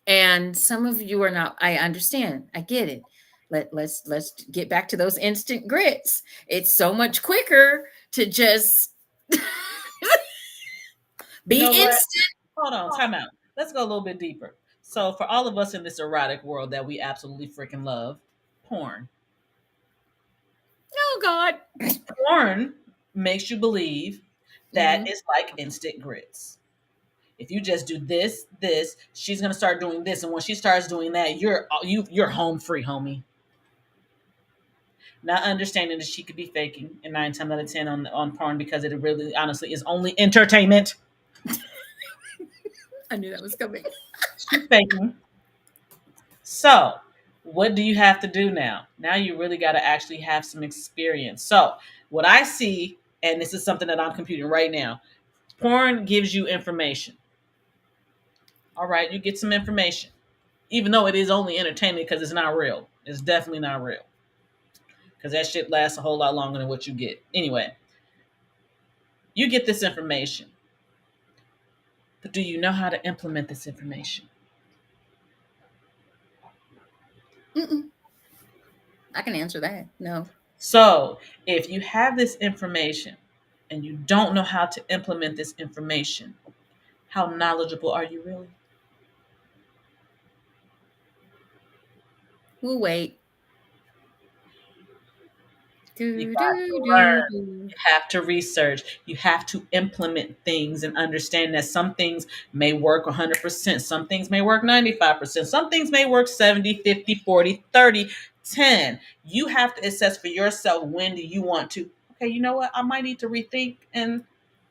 And some of you are not, I understand. I get it. Let's get back to those instant grits. It's so much quicker to just You be know what? instant. Hold on, time out. Let's go a little bit deeper. So, for all of us in this erotic world that we absolutely freaking love, porn. Oh God. Porn makes you believe that Hmm. it's like instant grits. If you just do this, she's gonna start doing this, and when she starts doing that, you're home free, homie. Not understanding that she could be faking, and 9 times out of 10 on porn because it really, honestly, is only entertainment. I knew that was coming. She's faking. So What do you have to do now? Now you really got to actually have some experience. So, what I see, and this is something that I'm computing right now, porn gives you information. All right, you get some information, even though it is only entertainment because it's not real. It's definitely not real because that shit lasts a whole lot longer than what you get. Anyway, you get this information, but do you know how to implement this information? Mm-mm. I can answer that. No. So, if you have this information and you don't know how to implement this information, how knowledgeable are you really? We'll wait. You Do, got to do, do, learn. do. You have to research. You have to implement things and understand that some things may work 100%. Some things may work 95%. Some things may work 70, 50, 40, 30, 10. You have to assess for yourself, when do you want to, okay, you know what? I might need to rethink, and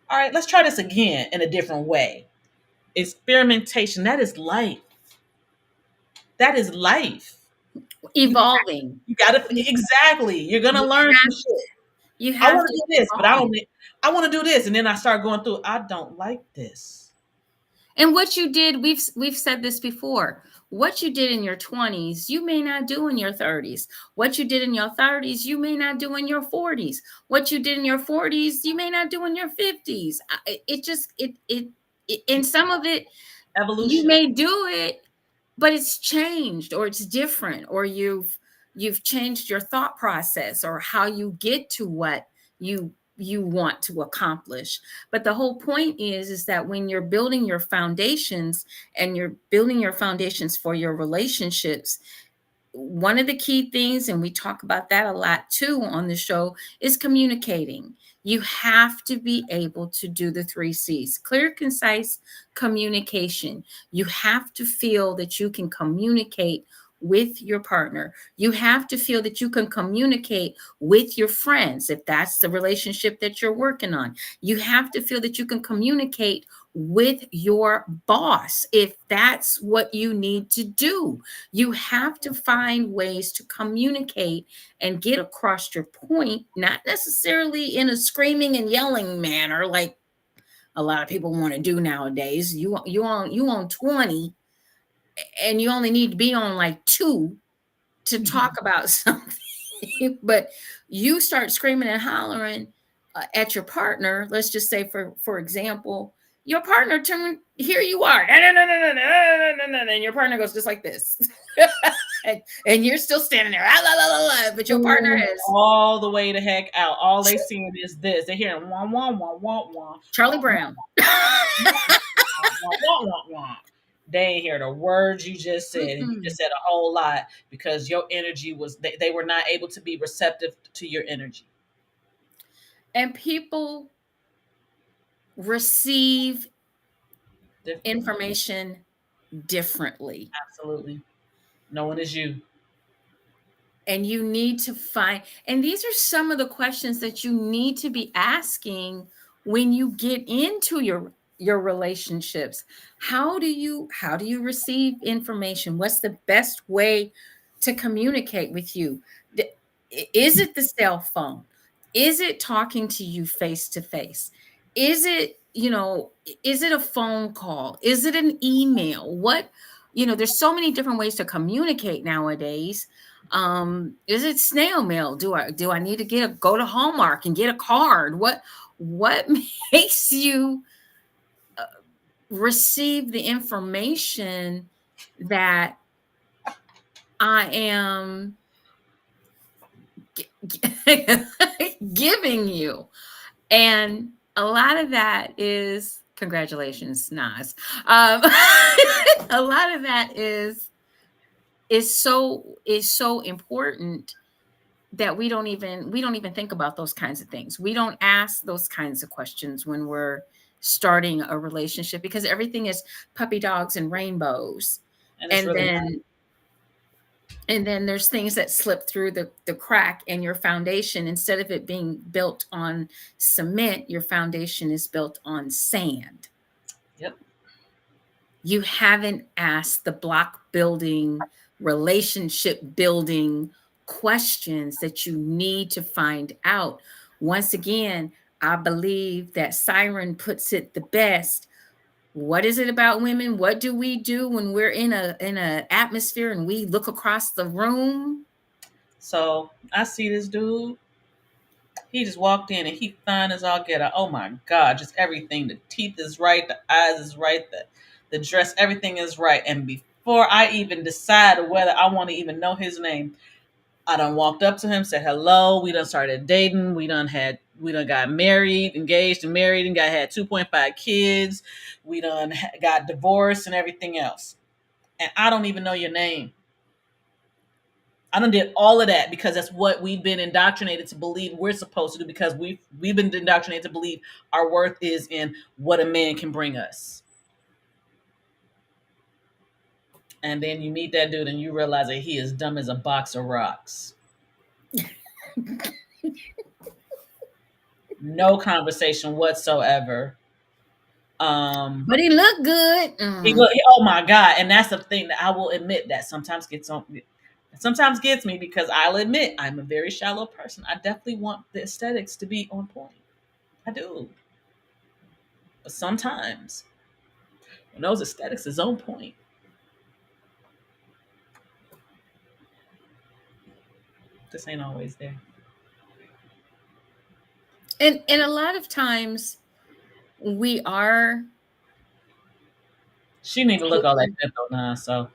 all right, let's try this again in a different way. Experimentation, that is life. That is life. You Evolving. you gotta, You, exactly. You're gonna you learn some have shit. you I have want to to do this, but evolve. I want to do this, and then I start going through. I don't like this. And what you did, we've said this before. What you did in your 20s, you may not do in your 30s. What you did in your 30s, you may not do in your 40s. What you did in your 40s, you may not do in your 50s. It just and some of it you Evolution. may do it, but it's changed or it's different, or you've changed your thought process or how you get to what you want to accomplish. But the whole point is that when you're building your foundations and you're building your foundations for your relationships, one of the key things, and we talk about that a lot too on the show, is communicating. You have to be able to do the 3 C's: clear, concise communication. You have to feel that you can communicate with your partner. You have to feel that you can communicate with your friends if that's the relationship that you're working on. You have to feel that you can communicate with your boss if that's what you need to do. You have to find ways to communicate and get across your point, not necessarily in a screaming and yelling manner like a lot of people want to do nowadays. You on 20 and you only need to be on like 2 to talk about something. But you start screaming and hollering at your partner. Let's just say, for example, your partner turn, here you are, no, no, no, no, no, no, no, no, and your partner goes just like this. And you're still standing there, ah, la, la, la, la, but your partner is All the way the heck out. All they seeing is this. They're hearing wah wah wah wah wah Charlie Brown. wah wah wah wah. They ain't hear the words you just said, and you just Mm-mm. said a whole lot because your energy was. They were not able to be receptive to your energy. And people receive Differently, information differently. absolutely. No one is you. And you need to find, and these are some of the questions that you need to be asking when you get into your relationships. How do you receive information? What's the best way to communicate with you? Is it the cell phone? Is it talking to you face to face? Is it, is it a phone call? Is it an email? There's so many different ways to communicate nowadays. Is it snail mail? Do I need to go to Hallmark and get a card? What makes you receive the information that I am giving you? And a lot of that is, congratulations, Nas. A lot of that is so important that we don't even think about those kinds of things. We don't ask those kinds of questions when we're starting a relationship, because everything is puppy dogs and rainbows. And it's And really not. then there's things that slip through the crack, and your foundation, instead of it being built on cement, your foundation is built on sand. Yep. You haven't asked the block building relationship building questions that you need to find out. Once again, I believe that Siren puts it the best. What is it about women? What do we do when we're in a atmosphere and we look across the room? So I see this dude. He just walked in and he fine as all get out. Oh my god, just everything. The teeth is right, the eyes is right, the dress, everything is right. And before I even decide whether I want to even know his name, I done walked up to him, said hello. We done started dating. We done got married, engaged and married, and got had 2.5 kids. We done got divorced and everything else. And I don't even know your name. I done did all of that because that's what we've been indoctrinated to believe we're supposed to do, because we've been indoctrinated to believe our worth is in what a man can bring us. And then you meet that dude and you realize that he is dumb as a box of rocks. No conversation whatsoever. But he looked good. Oh my god! And that's the thing that I will admit that sometimes gets me, because I'll admit I'm a very shallow person. I definitely want the aesthetics to be on point. I do, but sometimes when those aesthetics is on point, this ain't always there. And a lot of times we are She need to look all that shit though now. So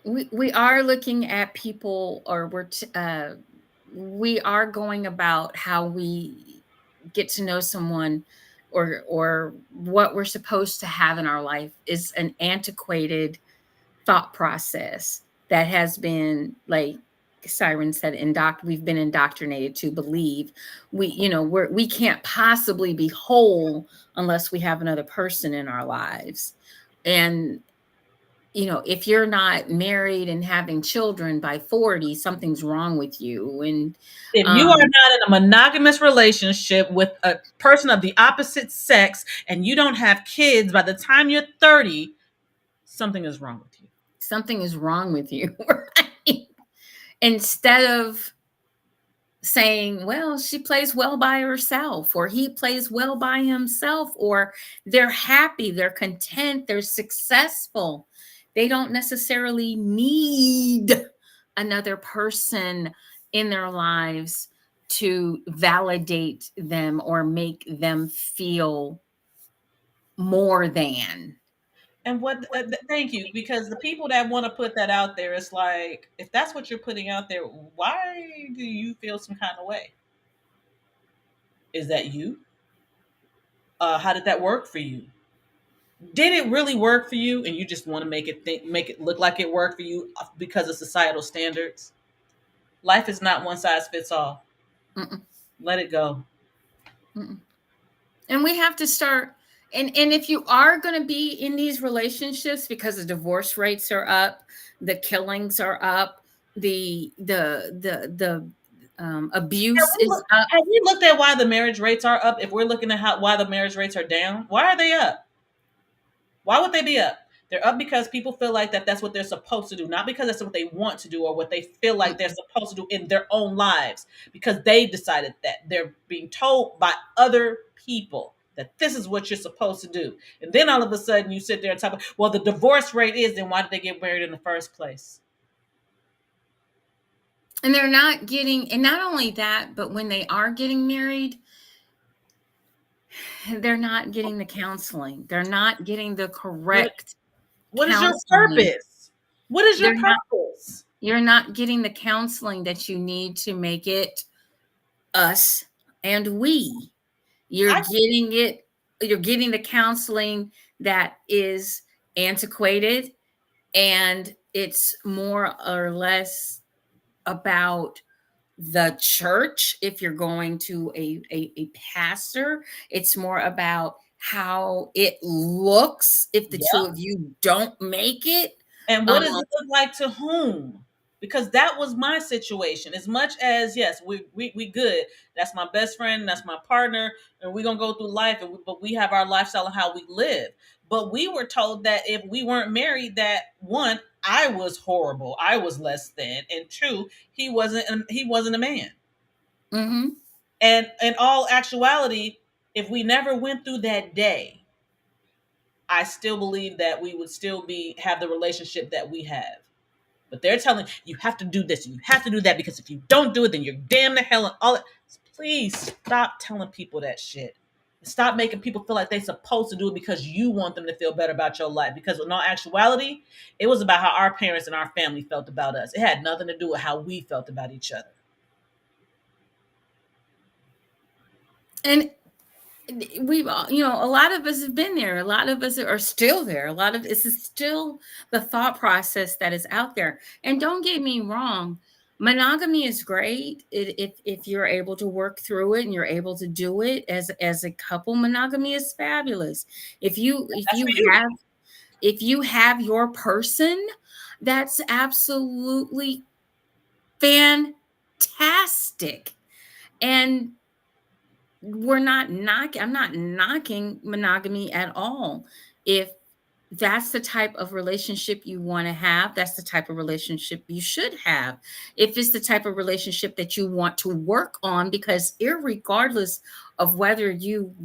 we are looking at people, or we are going about how we get to know someone, or what we're supposed to have in our life is an antiquated thought process that has been, like Siren said, we've been indoctrinated to believe we can't possibly be whole unless we have another person in our lives. And if you're not married and having children by 40, something's wrong with you. And if you are not in a monogamous relationship with a person of the opposite sex and you don't have kids by the time you're 30, something is wrong with you. something is wrong with you. Right? Instead of saying, well, she plays well by herself, or he plays well by himself, or they're happy, they're content, they're successful. They don't necessarily need another person in their lives to validate them or make them feel more than. And thank you, because the people that want to put that out there, it's like, if that's what you're putting out there, why do you feel some kind of way? Is that you? How did that work for you? Did it really work for you, and you just want to make it look like it worked for you because of societal standards? Life is not one size fits all. Mm-mm, Let it go. mm-mm. And we have to start. And if you are going to be in these relationships, because the divorce rates are up, the killings are up, the abuse is up. Have we looked at why the marriage rates are up? If we're looking at why the marriage rates are down, why are they up? Why would they be up? They're up because people feel like that's what they're supposed to do, not because that's what they want to do or what they feel like they're supposed to do in their own lives, because they decided that. They're being told by other people that this is what you're supposed to do. And then all of a sudden you sit there and talk, well, the divorce rate is, then why did they get married in the first place? And they're not getting, and not only that, but when they are getting married, they're not getting the counseling. They're not getting the correct What is your counseling. purpose? What is your They're not, purpose? you're not getting the counseling that you need to make it us and we. You're I getting it, you're getting the counseling that is antiquated, and it's more or less about the church. If you're going to a pastor, it's more about how it looks if the two Yep. of you don't make it. And what um does it look like to whom? Because that was my situation. As much as, yes, we good. That's my best friend. That's my partner, and we're gonna go through life. But we have our lifestyle and how we live. But we were told that if we weren't married, that one, I was horrible. I was less than. And two, he wasn't a man. Mm-hmm. And in all actuality, if we never went through that day, I still believe that we would still be have the relationship that we have. But they're telling you have to do this, you have to do that, because if you don't do it, then you're damn the hell and all that. Please stop telling people that shit. Stop making people feel like they're supposed to do it because you want them to feel better about your life. Because in all actuality, it was about how our parents and our family felt about us. It had nothing to do with how we felt about each other. And we've all, a lot of us have been there. A lot of us are still there. A lot of this is still the thought process that is out there. And don't get me wrong, monogamy is great if you're able to work through it and you're able to do it as a couple. Monogamy is fabulous. If you if That's you for you. have if you have your person, that's absolutely fantastic. And I'm not knocking monogamy at all. If that's the type of relationship you want to have, that's the type of relationship you should have. If it's the type of relationship that you want to work on, because irregardless of whether you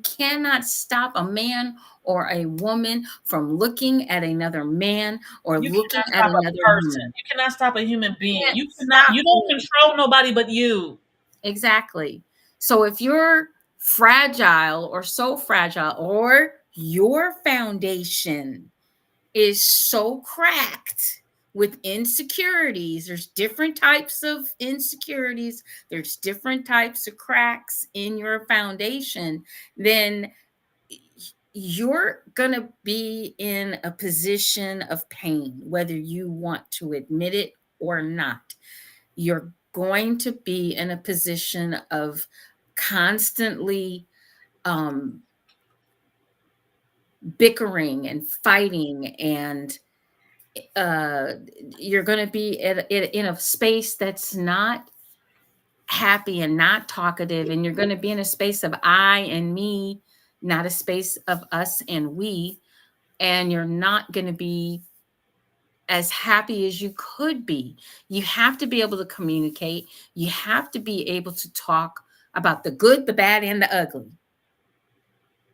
cannot stop a man or a woman from looking at another man or You looking cannot at stop a another person. woman. You cannot stop a human being. You can't You cannot. stop You don't me. control nobody but you. Exactly. So if you're fragile or so fragile, or your foundation is so cracked with insecurities, there's different types of insecurities, there's different types of cracks in your foundation, then you're going to be in a position of pain, whether you want to admit it or not. You're going to be in a position of constantly um, bickering and fighting, and uh, you're going to be in a space that's not happy and not talkative, and you're going to be in a space of I and me, not a space of us and we, and you're not going to be as happy as you could be. You have to be able to communicate. You have to be able to talk about the good, the bad, and the ugly.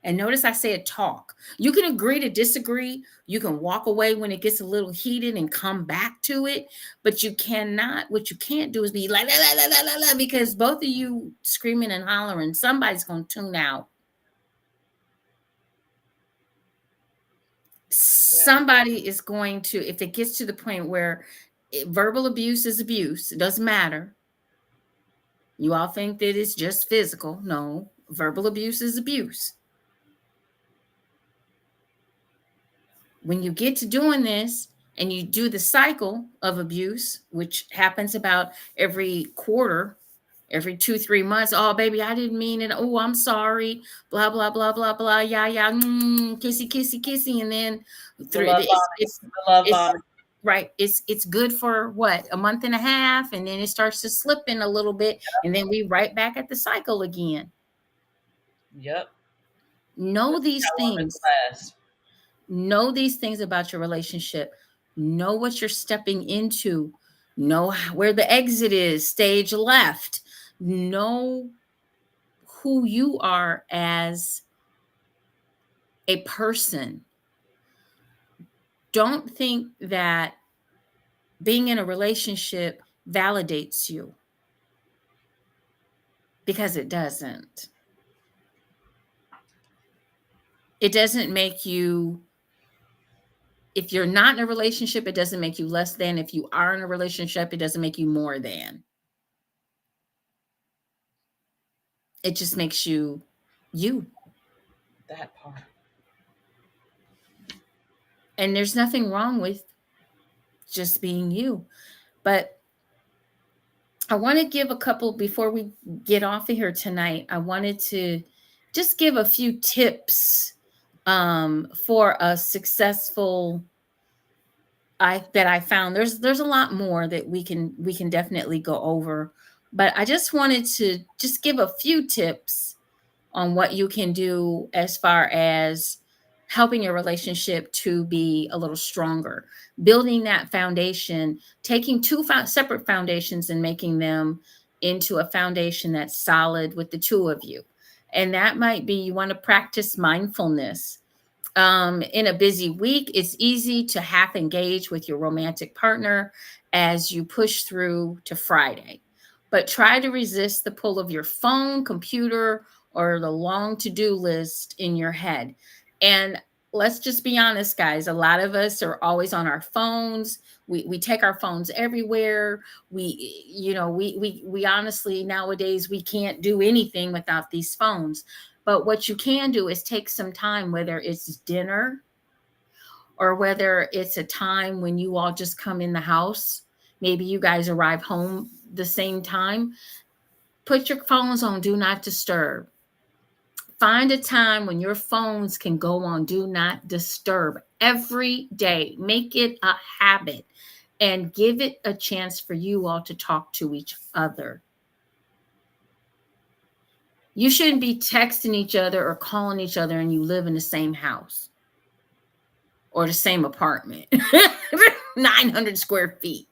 And notice I said talk. You can agree to disagree. You can walk away when it gets a little heated and come back to it. But what you can't do is be like, la, la, la, la, la, because both of you screaming and hollering, somebody's going to tune out. Yeah. Somebody is going to, if it gets to the point where verbal abuse is abuse, it doesn't matter. You all think that it's just physical. No, verbal abuse is abuse. When you get to doing this and you do the cycle of abuse, which happens about every quarter, every 2, 3 months. Oh, baby, I didn't mean it. Oh, I'm sorry. Blah, blah, blah, blah, blah. Yeah, yeah. Kissy, kissy, kissy. And then The through love bombing. The love it's bombing. right. It's good for what, a month and a half, and then it starts to slip in a little bit, and then we right back at the cycle again. Yep. Know Let's see these how long it things. lasts. Know these things about your relationship. Know what you're stepping into. Know where the exit is, stage left. Know who you are as a person. Don't think that being in a relationship validates you, because it doesn't. It doesn't make you, if you're not in a relationship, it doesn't make you less than. If you are in a relationship, it doesn't make you more than. It just makes you you. That part. And there's nothing wrong with just being you. But I want to give a couple, before we get off of here tonight, I wanted to just give a few tips for a successful, I found there's a lot more that we can definitely go over, but I just wanted to just give a few tips on what you can do as far as helping your relationship to be a little stronger, building that foundation, taking two separate foundations and making them into a foundation that's solid with the two of you. And that might be you want to practice mindfulness. In a busy week, it's easy to half engage with your romantic partner as you push through to Friday. But try to resist the pull of your phone, computer, or the long to do list in your head. And let's just be honest, guys. A lot of us are always on our phones. We take our phones everywhere. We honestly nowadays we can't do anything without these phones. But what you can do is take some time, whether it's dinner or whether it's a time when you all just come in the house. Maybe you guys arrive home the same time. Put your phones on do not disturb. Find a time when your phones can go on do not disturb every day. Make it a habit and give it a chance for you all to talk to each other. You shouldn't be texting each other or calling each other and you live in the same house or the same apartment, 900 square feet.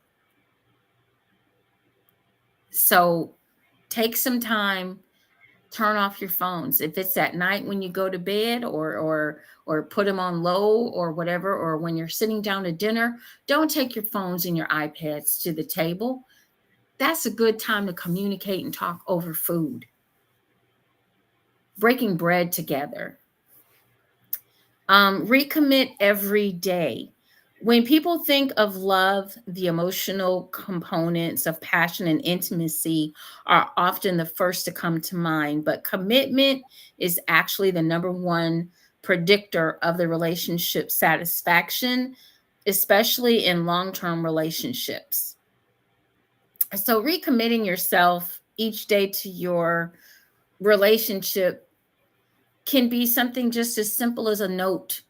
So take some time, turn off your phones. If it's at night when you go to bed or put them on low or whatever, or when you're sitting down to dinner, don't take your phones and your iPads to the table. That's a good time to communicate and talk over food. Breaking bread together. Recommit every day. When people think of love, the emotional components of passion and intimacy are often the first to come to mind, but commitment is actually the number one predictor of the relationship satisfaction, especially in long term relationships. So, recommitting yourself each day to your relationship can be something just as simple as a note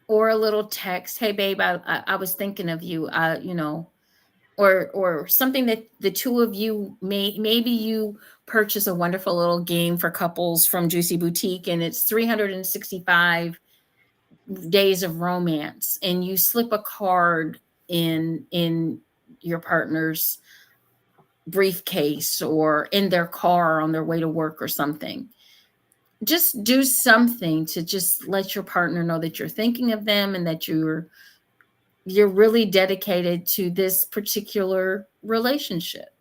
or a little text. Hey, babe, I was thinking of you. Or something that the two of you maybe you purchase a wonderful little game for couples from JewCee Boutique, and it's 365 days of romance, and you slip a card in your partner's briefcase or in their car on their way to work or something. Just do something to just let your partner know that you're thinking of them and that you're really dedicated to this particular relationship.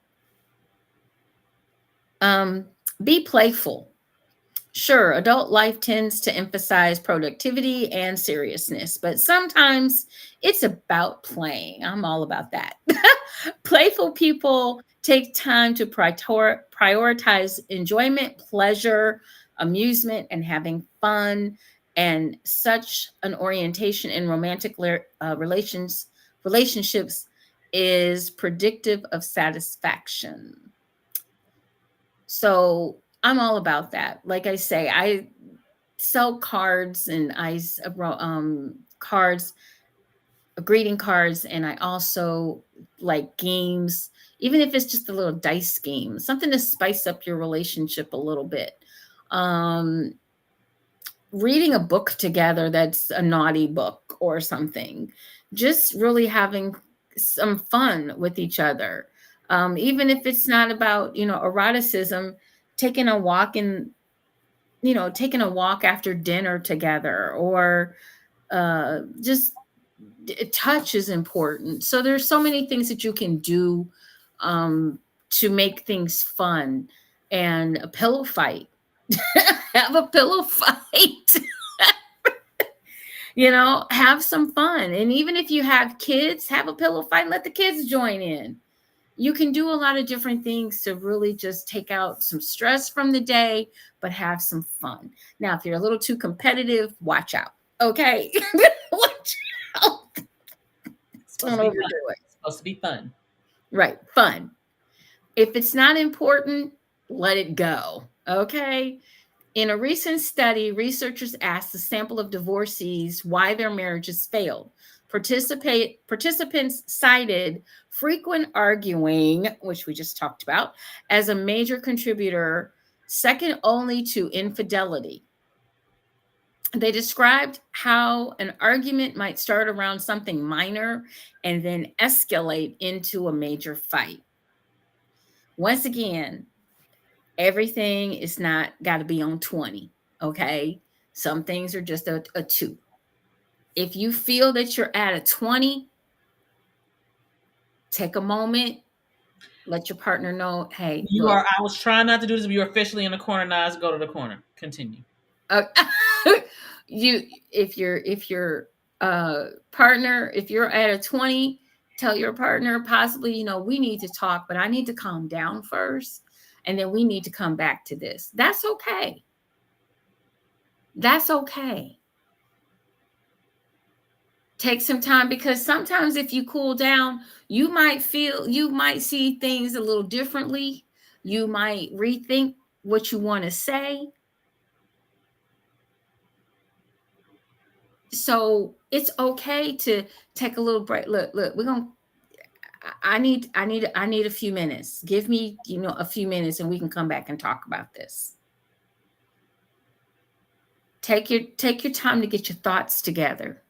Um, be playful. Sure, adult life tends to emphasize productivity and seriousness, but sometimes it's about playing. I'm all about that. Playful people take time to prioritize enjoyment, pleasure, amusement, and having fun. And such an orientation in romantic relationships is predictive of satisfaction. So I'm all about that. Like I say, I sell cards and cards, greeting cards, and I also like games, even if it's just a little dice game, something to spice up your relationship a little bit. Um, Reading a book together that's a naughty book or something, just really having some fun with each other. Even if it's not about, eroticism, taking a walk in, taking a walk after dinner together, or just touch is important. So there's so many things that you can do to make things fun. And a pillow fight. Have a pillow fight. Have some fun. And even if you have kids, have a pillow fight and let the kids join in. You can do a lot of different things to really just take out some stress from the day, but have some fun. Now, if you're a little too competitive, watch out. Okay. Watch out. Don't overdo it. It's supposed to be fun. Right. Fun. If it's not important, let it go. Okay. In a recent study, researchers asked a sample of divorcees why their marriages failed. Participants cited frequent arguing, which we just talked about, as a major contributor, second only to infidelity. They described how an argument might start around something minor and then escalate into a major fight. Once again, everything is not got to be on 20, okay? Some things are just a 2. If you feel that you're at a 20, take a moment, let your partner know, hey, You are. look, I was trying not to do this, but you're officially in the corner now. Let's go to the corner. Continue. uh, you if your partner, if you're at a 20, tell your partner possibly, we need to talk, but I need to calm down first, and then we need to come back to this. That's okay. That's okay. Take some time, because sometimes if you cool down, you might see things a little differently. You might rethink what you want to say. So it's okay to take a little break. Look, we're gonna I need a few minutes. Give me, a few minutes, and we can come back and talk about this. Take your time to get your thoughts together.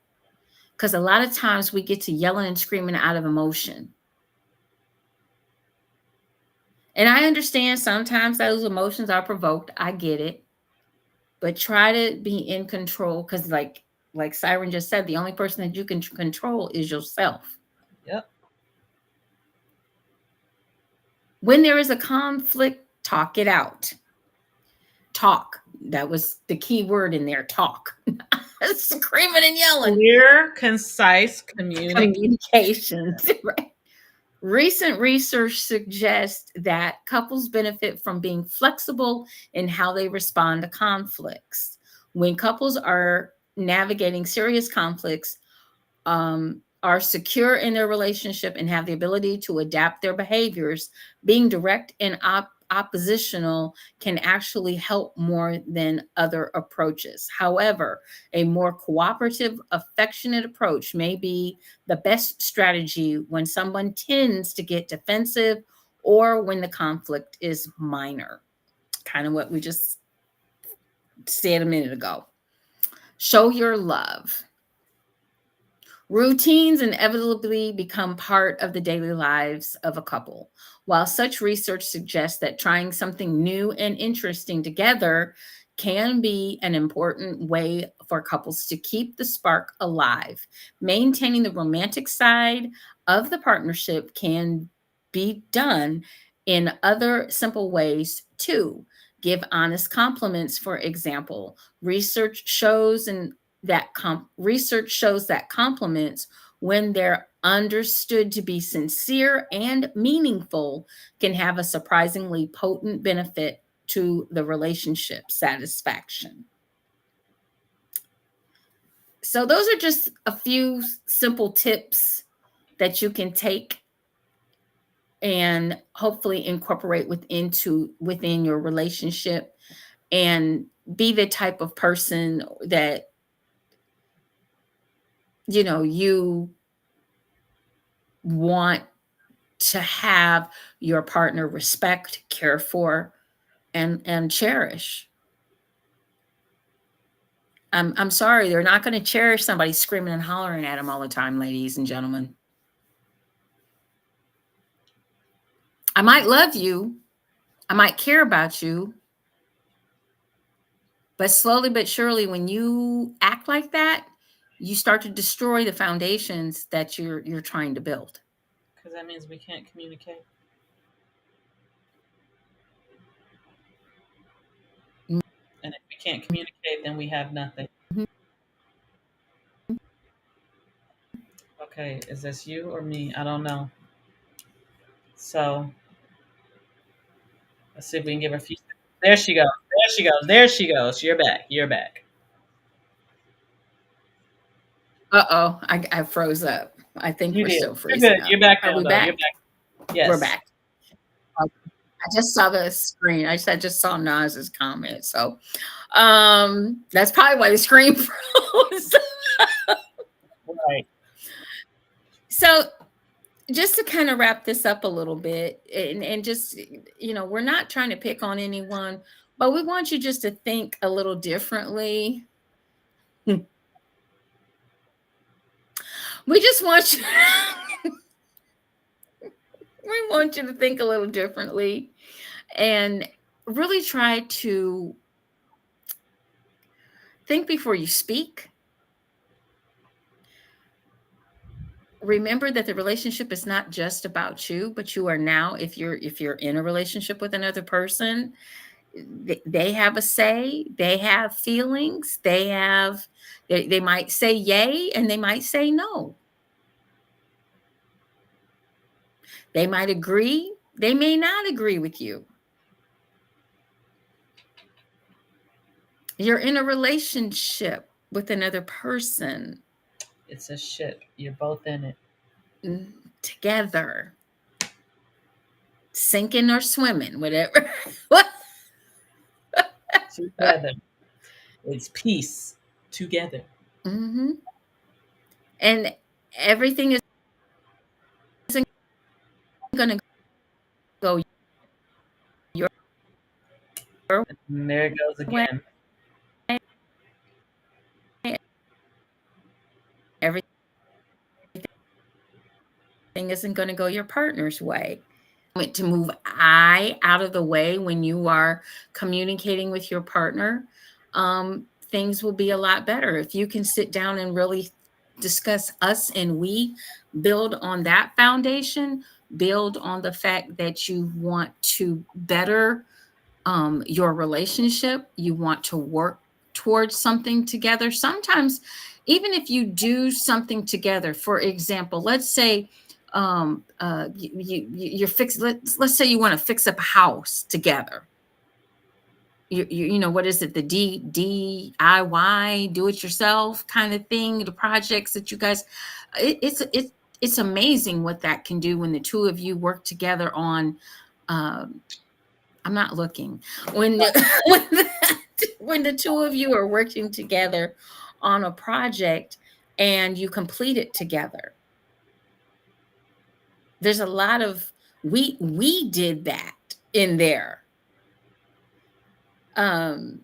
Because a lot of times we get to yelling and screaming out of emotion. And I understand sometimes those emotions are provoked. I get it. But try to be in control, because like Siren just said, the only person that you can control is yourself. Yep. When there is a conflict, talk it out. Talk. That was the key word in there, talk. Screaming and yelling. Clear, concise communication. Communications. Right. Recent research suggests that couples benefit from being flexible in how they respond to conflicts. When couples are navigating serious conflicts, are secure in their relationship and have the ability to adapt their behaviors, being direct and oppositional can actually help more than other approaches. However, a more cooperative, affectionate approach may be the best strategy when someone tends to get defensive or when the conflict is minor. Kind of what we just said a minute ago. Show your love. Routines inevitably become part of the daily lives of a couple. While such research suggests that trying something new and interesting together can be an important way for couples to keep the spark alive, maintaining the romantic side of the partnership can be done in other simple ways too. Give honest compliments, for example. Research shows that compliments, when they're understood to be sincere and meaningful, can have a surprisingly potent benefit to the relationship satisfaction. So those are just a few simple tips that you can take and hopefully incorporate within your relationship, and be the type of person that you want to have your partner respect, care for, and cherish. I'm sorry, they're not going to cherish somebody screaming and hollering at them all the time, ladies and gentlemen. I might love you, I might care about you, but slowly but surely, when you act like that, you start to destroy the foundations that you're trying to build. Because that means we can't communicate. And if we can't communicate, then we have nothing. Mhm. Okay, is this you or me? I don't know. So let's see if we can give her a few seconds. There she goes. There she goes. There she goes. You're back. You're back. Uh-oh, I froze up. I think You we're did. still You're freezing good. up. You're back Are now, we though. You're back? back. We're Yes. back. I just saw the screen. I just saw Naz's comment. So that's probably why the screen froze. Right. So just to kind of wrap this up a little bit, and just, we're not trying to pick on anyone, but we want you just to think a little differently. We just want you we want you to think a little differently and really try to think before you speak. Remember that the relationship is not just about you, but you are now, if you're in a relationship with another person, they have a say, they have feelings, they might say yay and they might say no. They might agree, they may not agree with you. You're in a relationship with another person. It's a ship. You're both in it Together, sinking or swimming, whatever. What? together. It's peace together. Hmm. And everything isn't going to go your And there it goes way. again. Everything isn't going to go your partner's way. To move I out of the way when you are communicating with your partner, things will be a lot better. If you can sit down and really discuss us and we, build on that foundation, build on the fact that you want to better your relationship, you want to work towards something together. Sometimes, even if you do something together, for example, let's say you're fixing, let's say you want to fix up a house together. You know, what is it, the DIY, do it yourself kind of thing, the projects that you guys, it's amazing what that can do when the two of you work together on, um, I'm not looking. When the, when the two of you are working together on a project and you complete it together. There's a lot of, we did that in there. Um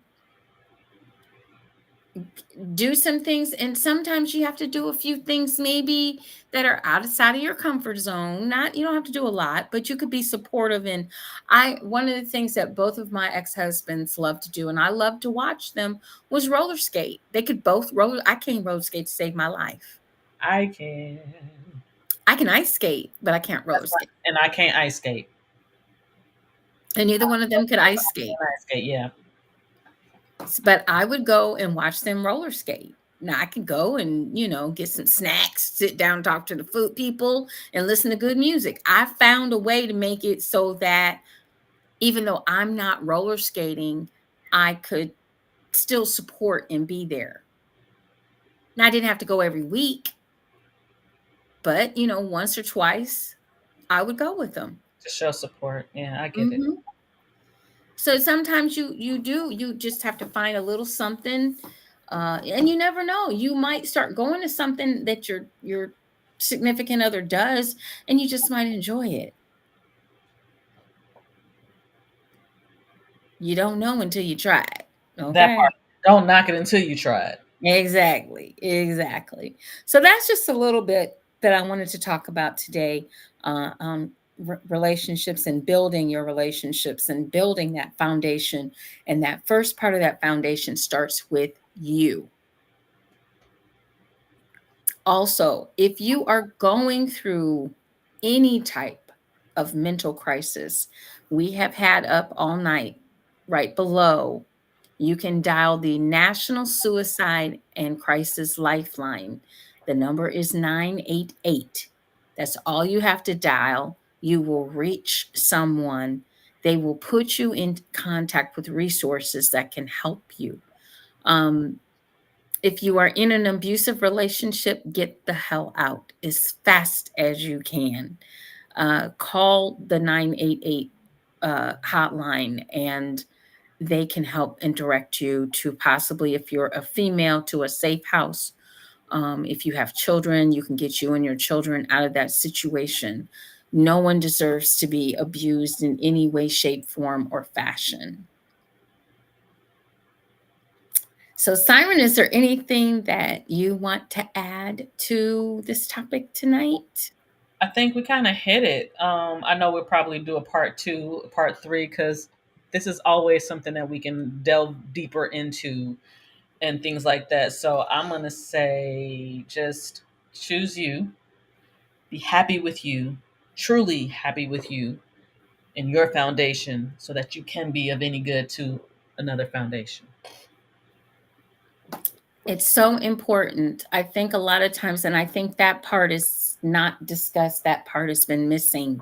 do some things, and sometimes you have to do a few things maybe that are outside of your comfort zone. Not, you don't have to do a lot, but you could be supportive. And I one of the things that both of my ex-husbands love to do, and I love to watch them, was roller skate. They could both roller. I can't roller skate to save my life. I can. I can ice skate, but I can't roller That's fine. skate. And I can't ice skate. And neither one of them could ice skate. Ice skate, yeah. But I would go and watch them roller skate. Now I could go and, get some snacks, sit down, talk to the food people, and listen to good music. I found a way to make it so that even though I'm not roller skating, I could still support and be there. Now I didn't have to go every week, but once or twice, I would go with them. To show support. Yeah, I get it. Hmm. So sometimes you just have to find a little something, and you never know. You might start going to something that your significant other does, and you just might enjoy it. You don't know until you try it. That Okay. part. Don't knock it until you try it. Exactly. Exactly. So that's just a little bit that I wanted to talk about today, on relationships and building your relationships and building that foundation. And that first part of that foundation starts with you. Also, if you are going through any type of mental crisis, we have had up all night right below. You can dial the National Suicide and Crisis Lifeline. The number is 988. That's all you have to dial. You will reach someone. They will put you in contact with resources that can help you. Um, if you are in an abusive relationship, get the hell out as fast as you can. Call the 988 hotline, and they can help and direct you to, possibly, if you're a female, to a safe house. If you have children, you can get you and your children out of that situation. No one deserves to be abused in any way, shape, form, or fashion. So, Siren, is there anything that you want to add to this topic tonight? I think we kind of hit it. I know we'll probably do a part two, a part three, because this is always something that we can delve deeper into and things like that. So I'm going to say just choose you, be happy with you, truly happy with you and your foundation so that you can be of any good to another foundation. It's so important. I think a lot of times, and I think that part is not discussed, that part has been missing.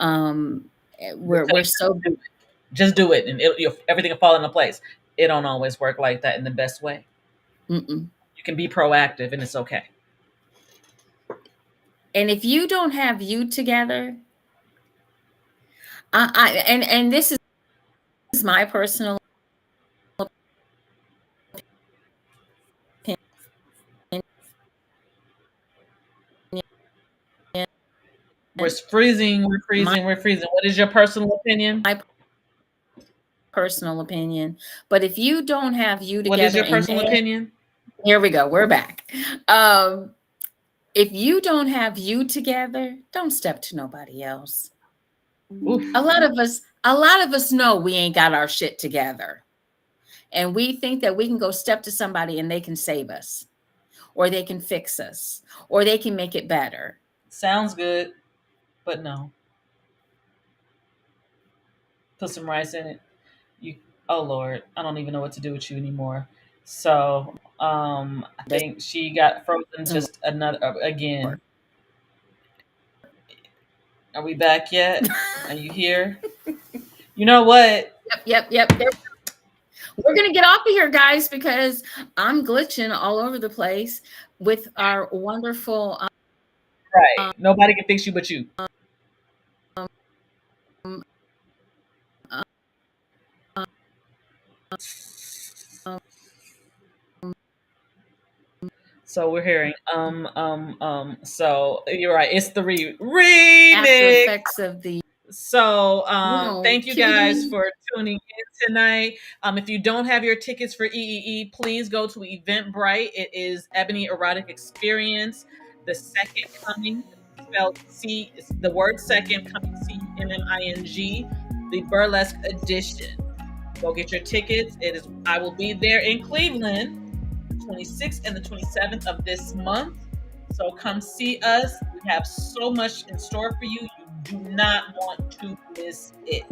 Just We're so do it. Just do it, and everything will fall into place. It don't always work like that in the best way. mm-mm. You can be proactive, and it's okay. And if you don't have you together, and this is my personal opinion. We're freezing. We're My freezing. We're freezing. What is your personal opinion? my personal opinion. But if you don't have you What is together, your and personal opinion? here we go, we're back. If you don't have you together, don't step to nobody else. Oof. A lot of us know we ain't got our shit together. And we think that we can go step to somebody and they can save us, or they can fix us, or they can make it better. Sounds good, but no. Put some rice in it. You. Oh Lord, I don't even know what to do with you anymore. So, I It think she got frozen doesn't just another work. again. Are we back yet? Are you here? You know what? Yep. We're gonna get off of here, guys, because I'm glitching all over the place with our wonderful Right. Nobody can fix you but you. um, um, So we're hearing So you're right. It's the after remix. effects of the So thank you guys kitty. for tuning in tonight. If you don't have your tickets for EEE, please go to Eventbrite. It is Ebony Erotic Experience, the second coming, spelled C. It's the word second coming CMMING, the burlesque edition. Go get your tickets. It is. I will be there in Cleveland, the 26th and the 27th of this month. So come see us. We have so much in store for you. You do not want to miss it.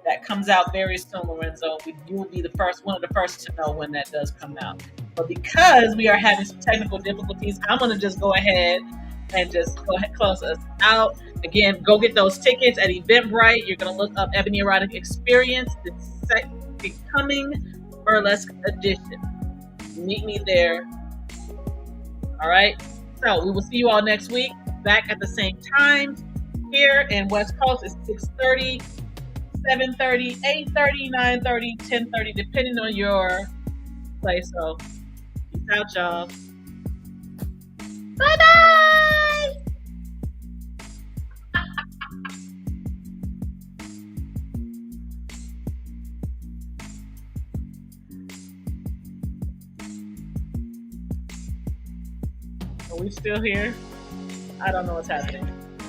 That comes out very soon, Lorenzo. You will be one of the first to know when that does come out. But because we are having some technical difficulties, I'm going to just go ahead and just go ahead close us out. Again, go get those tickets at Eventbrite. You're going to look up Ebony Erotic Experience, the coming burlesque edition. Meet me there. All right. So we will see you all next week, back at the same time. Here in West Coast, it's 6:30, 7:30, 8:30, 9:30, 10:30, depending on your place. So peace out, y'all. Bye-bye. Are we still here? I don't know what's happening.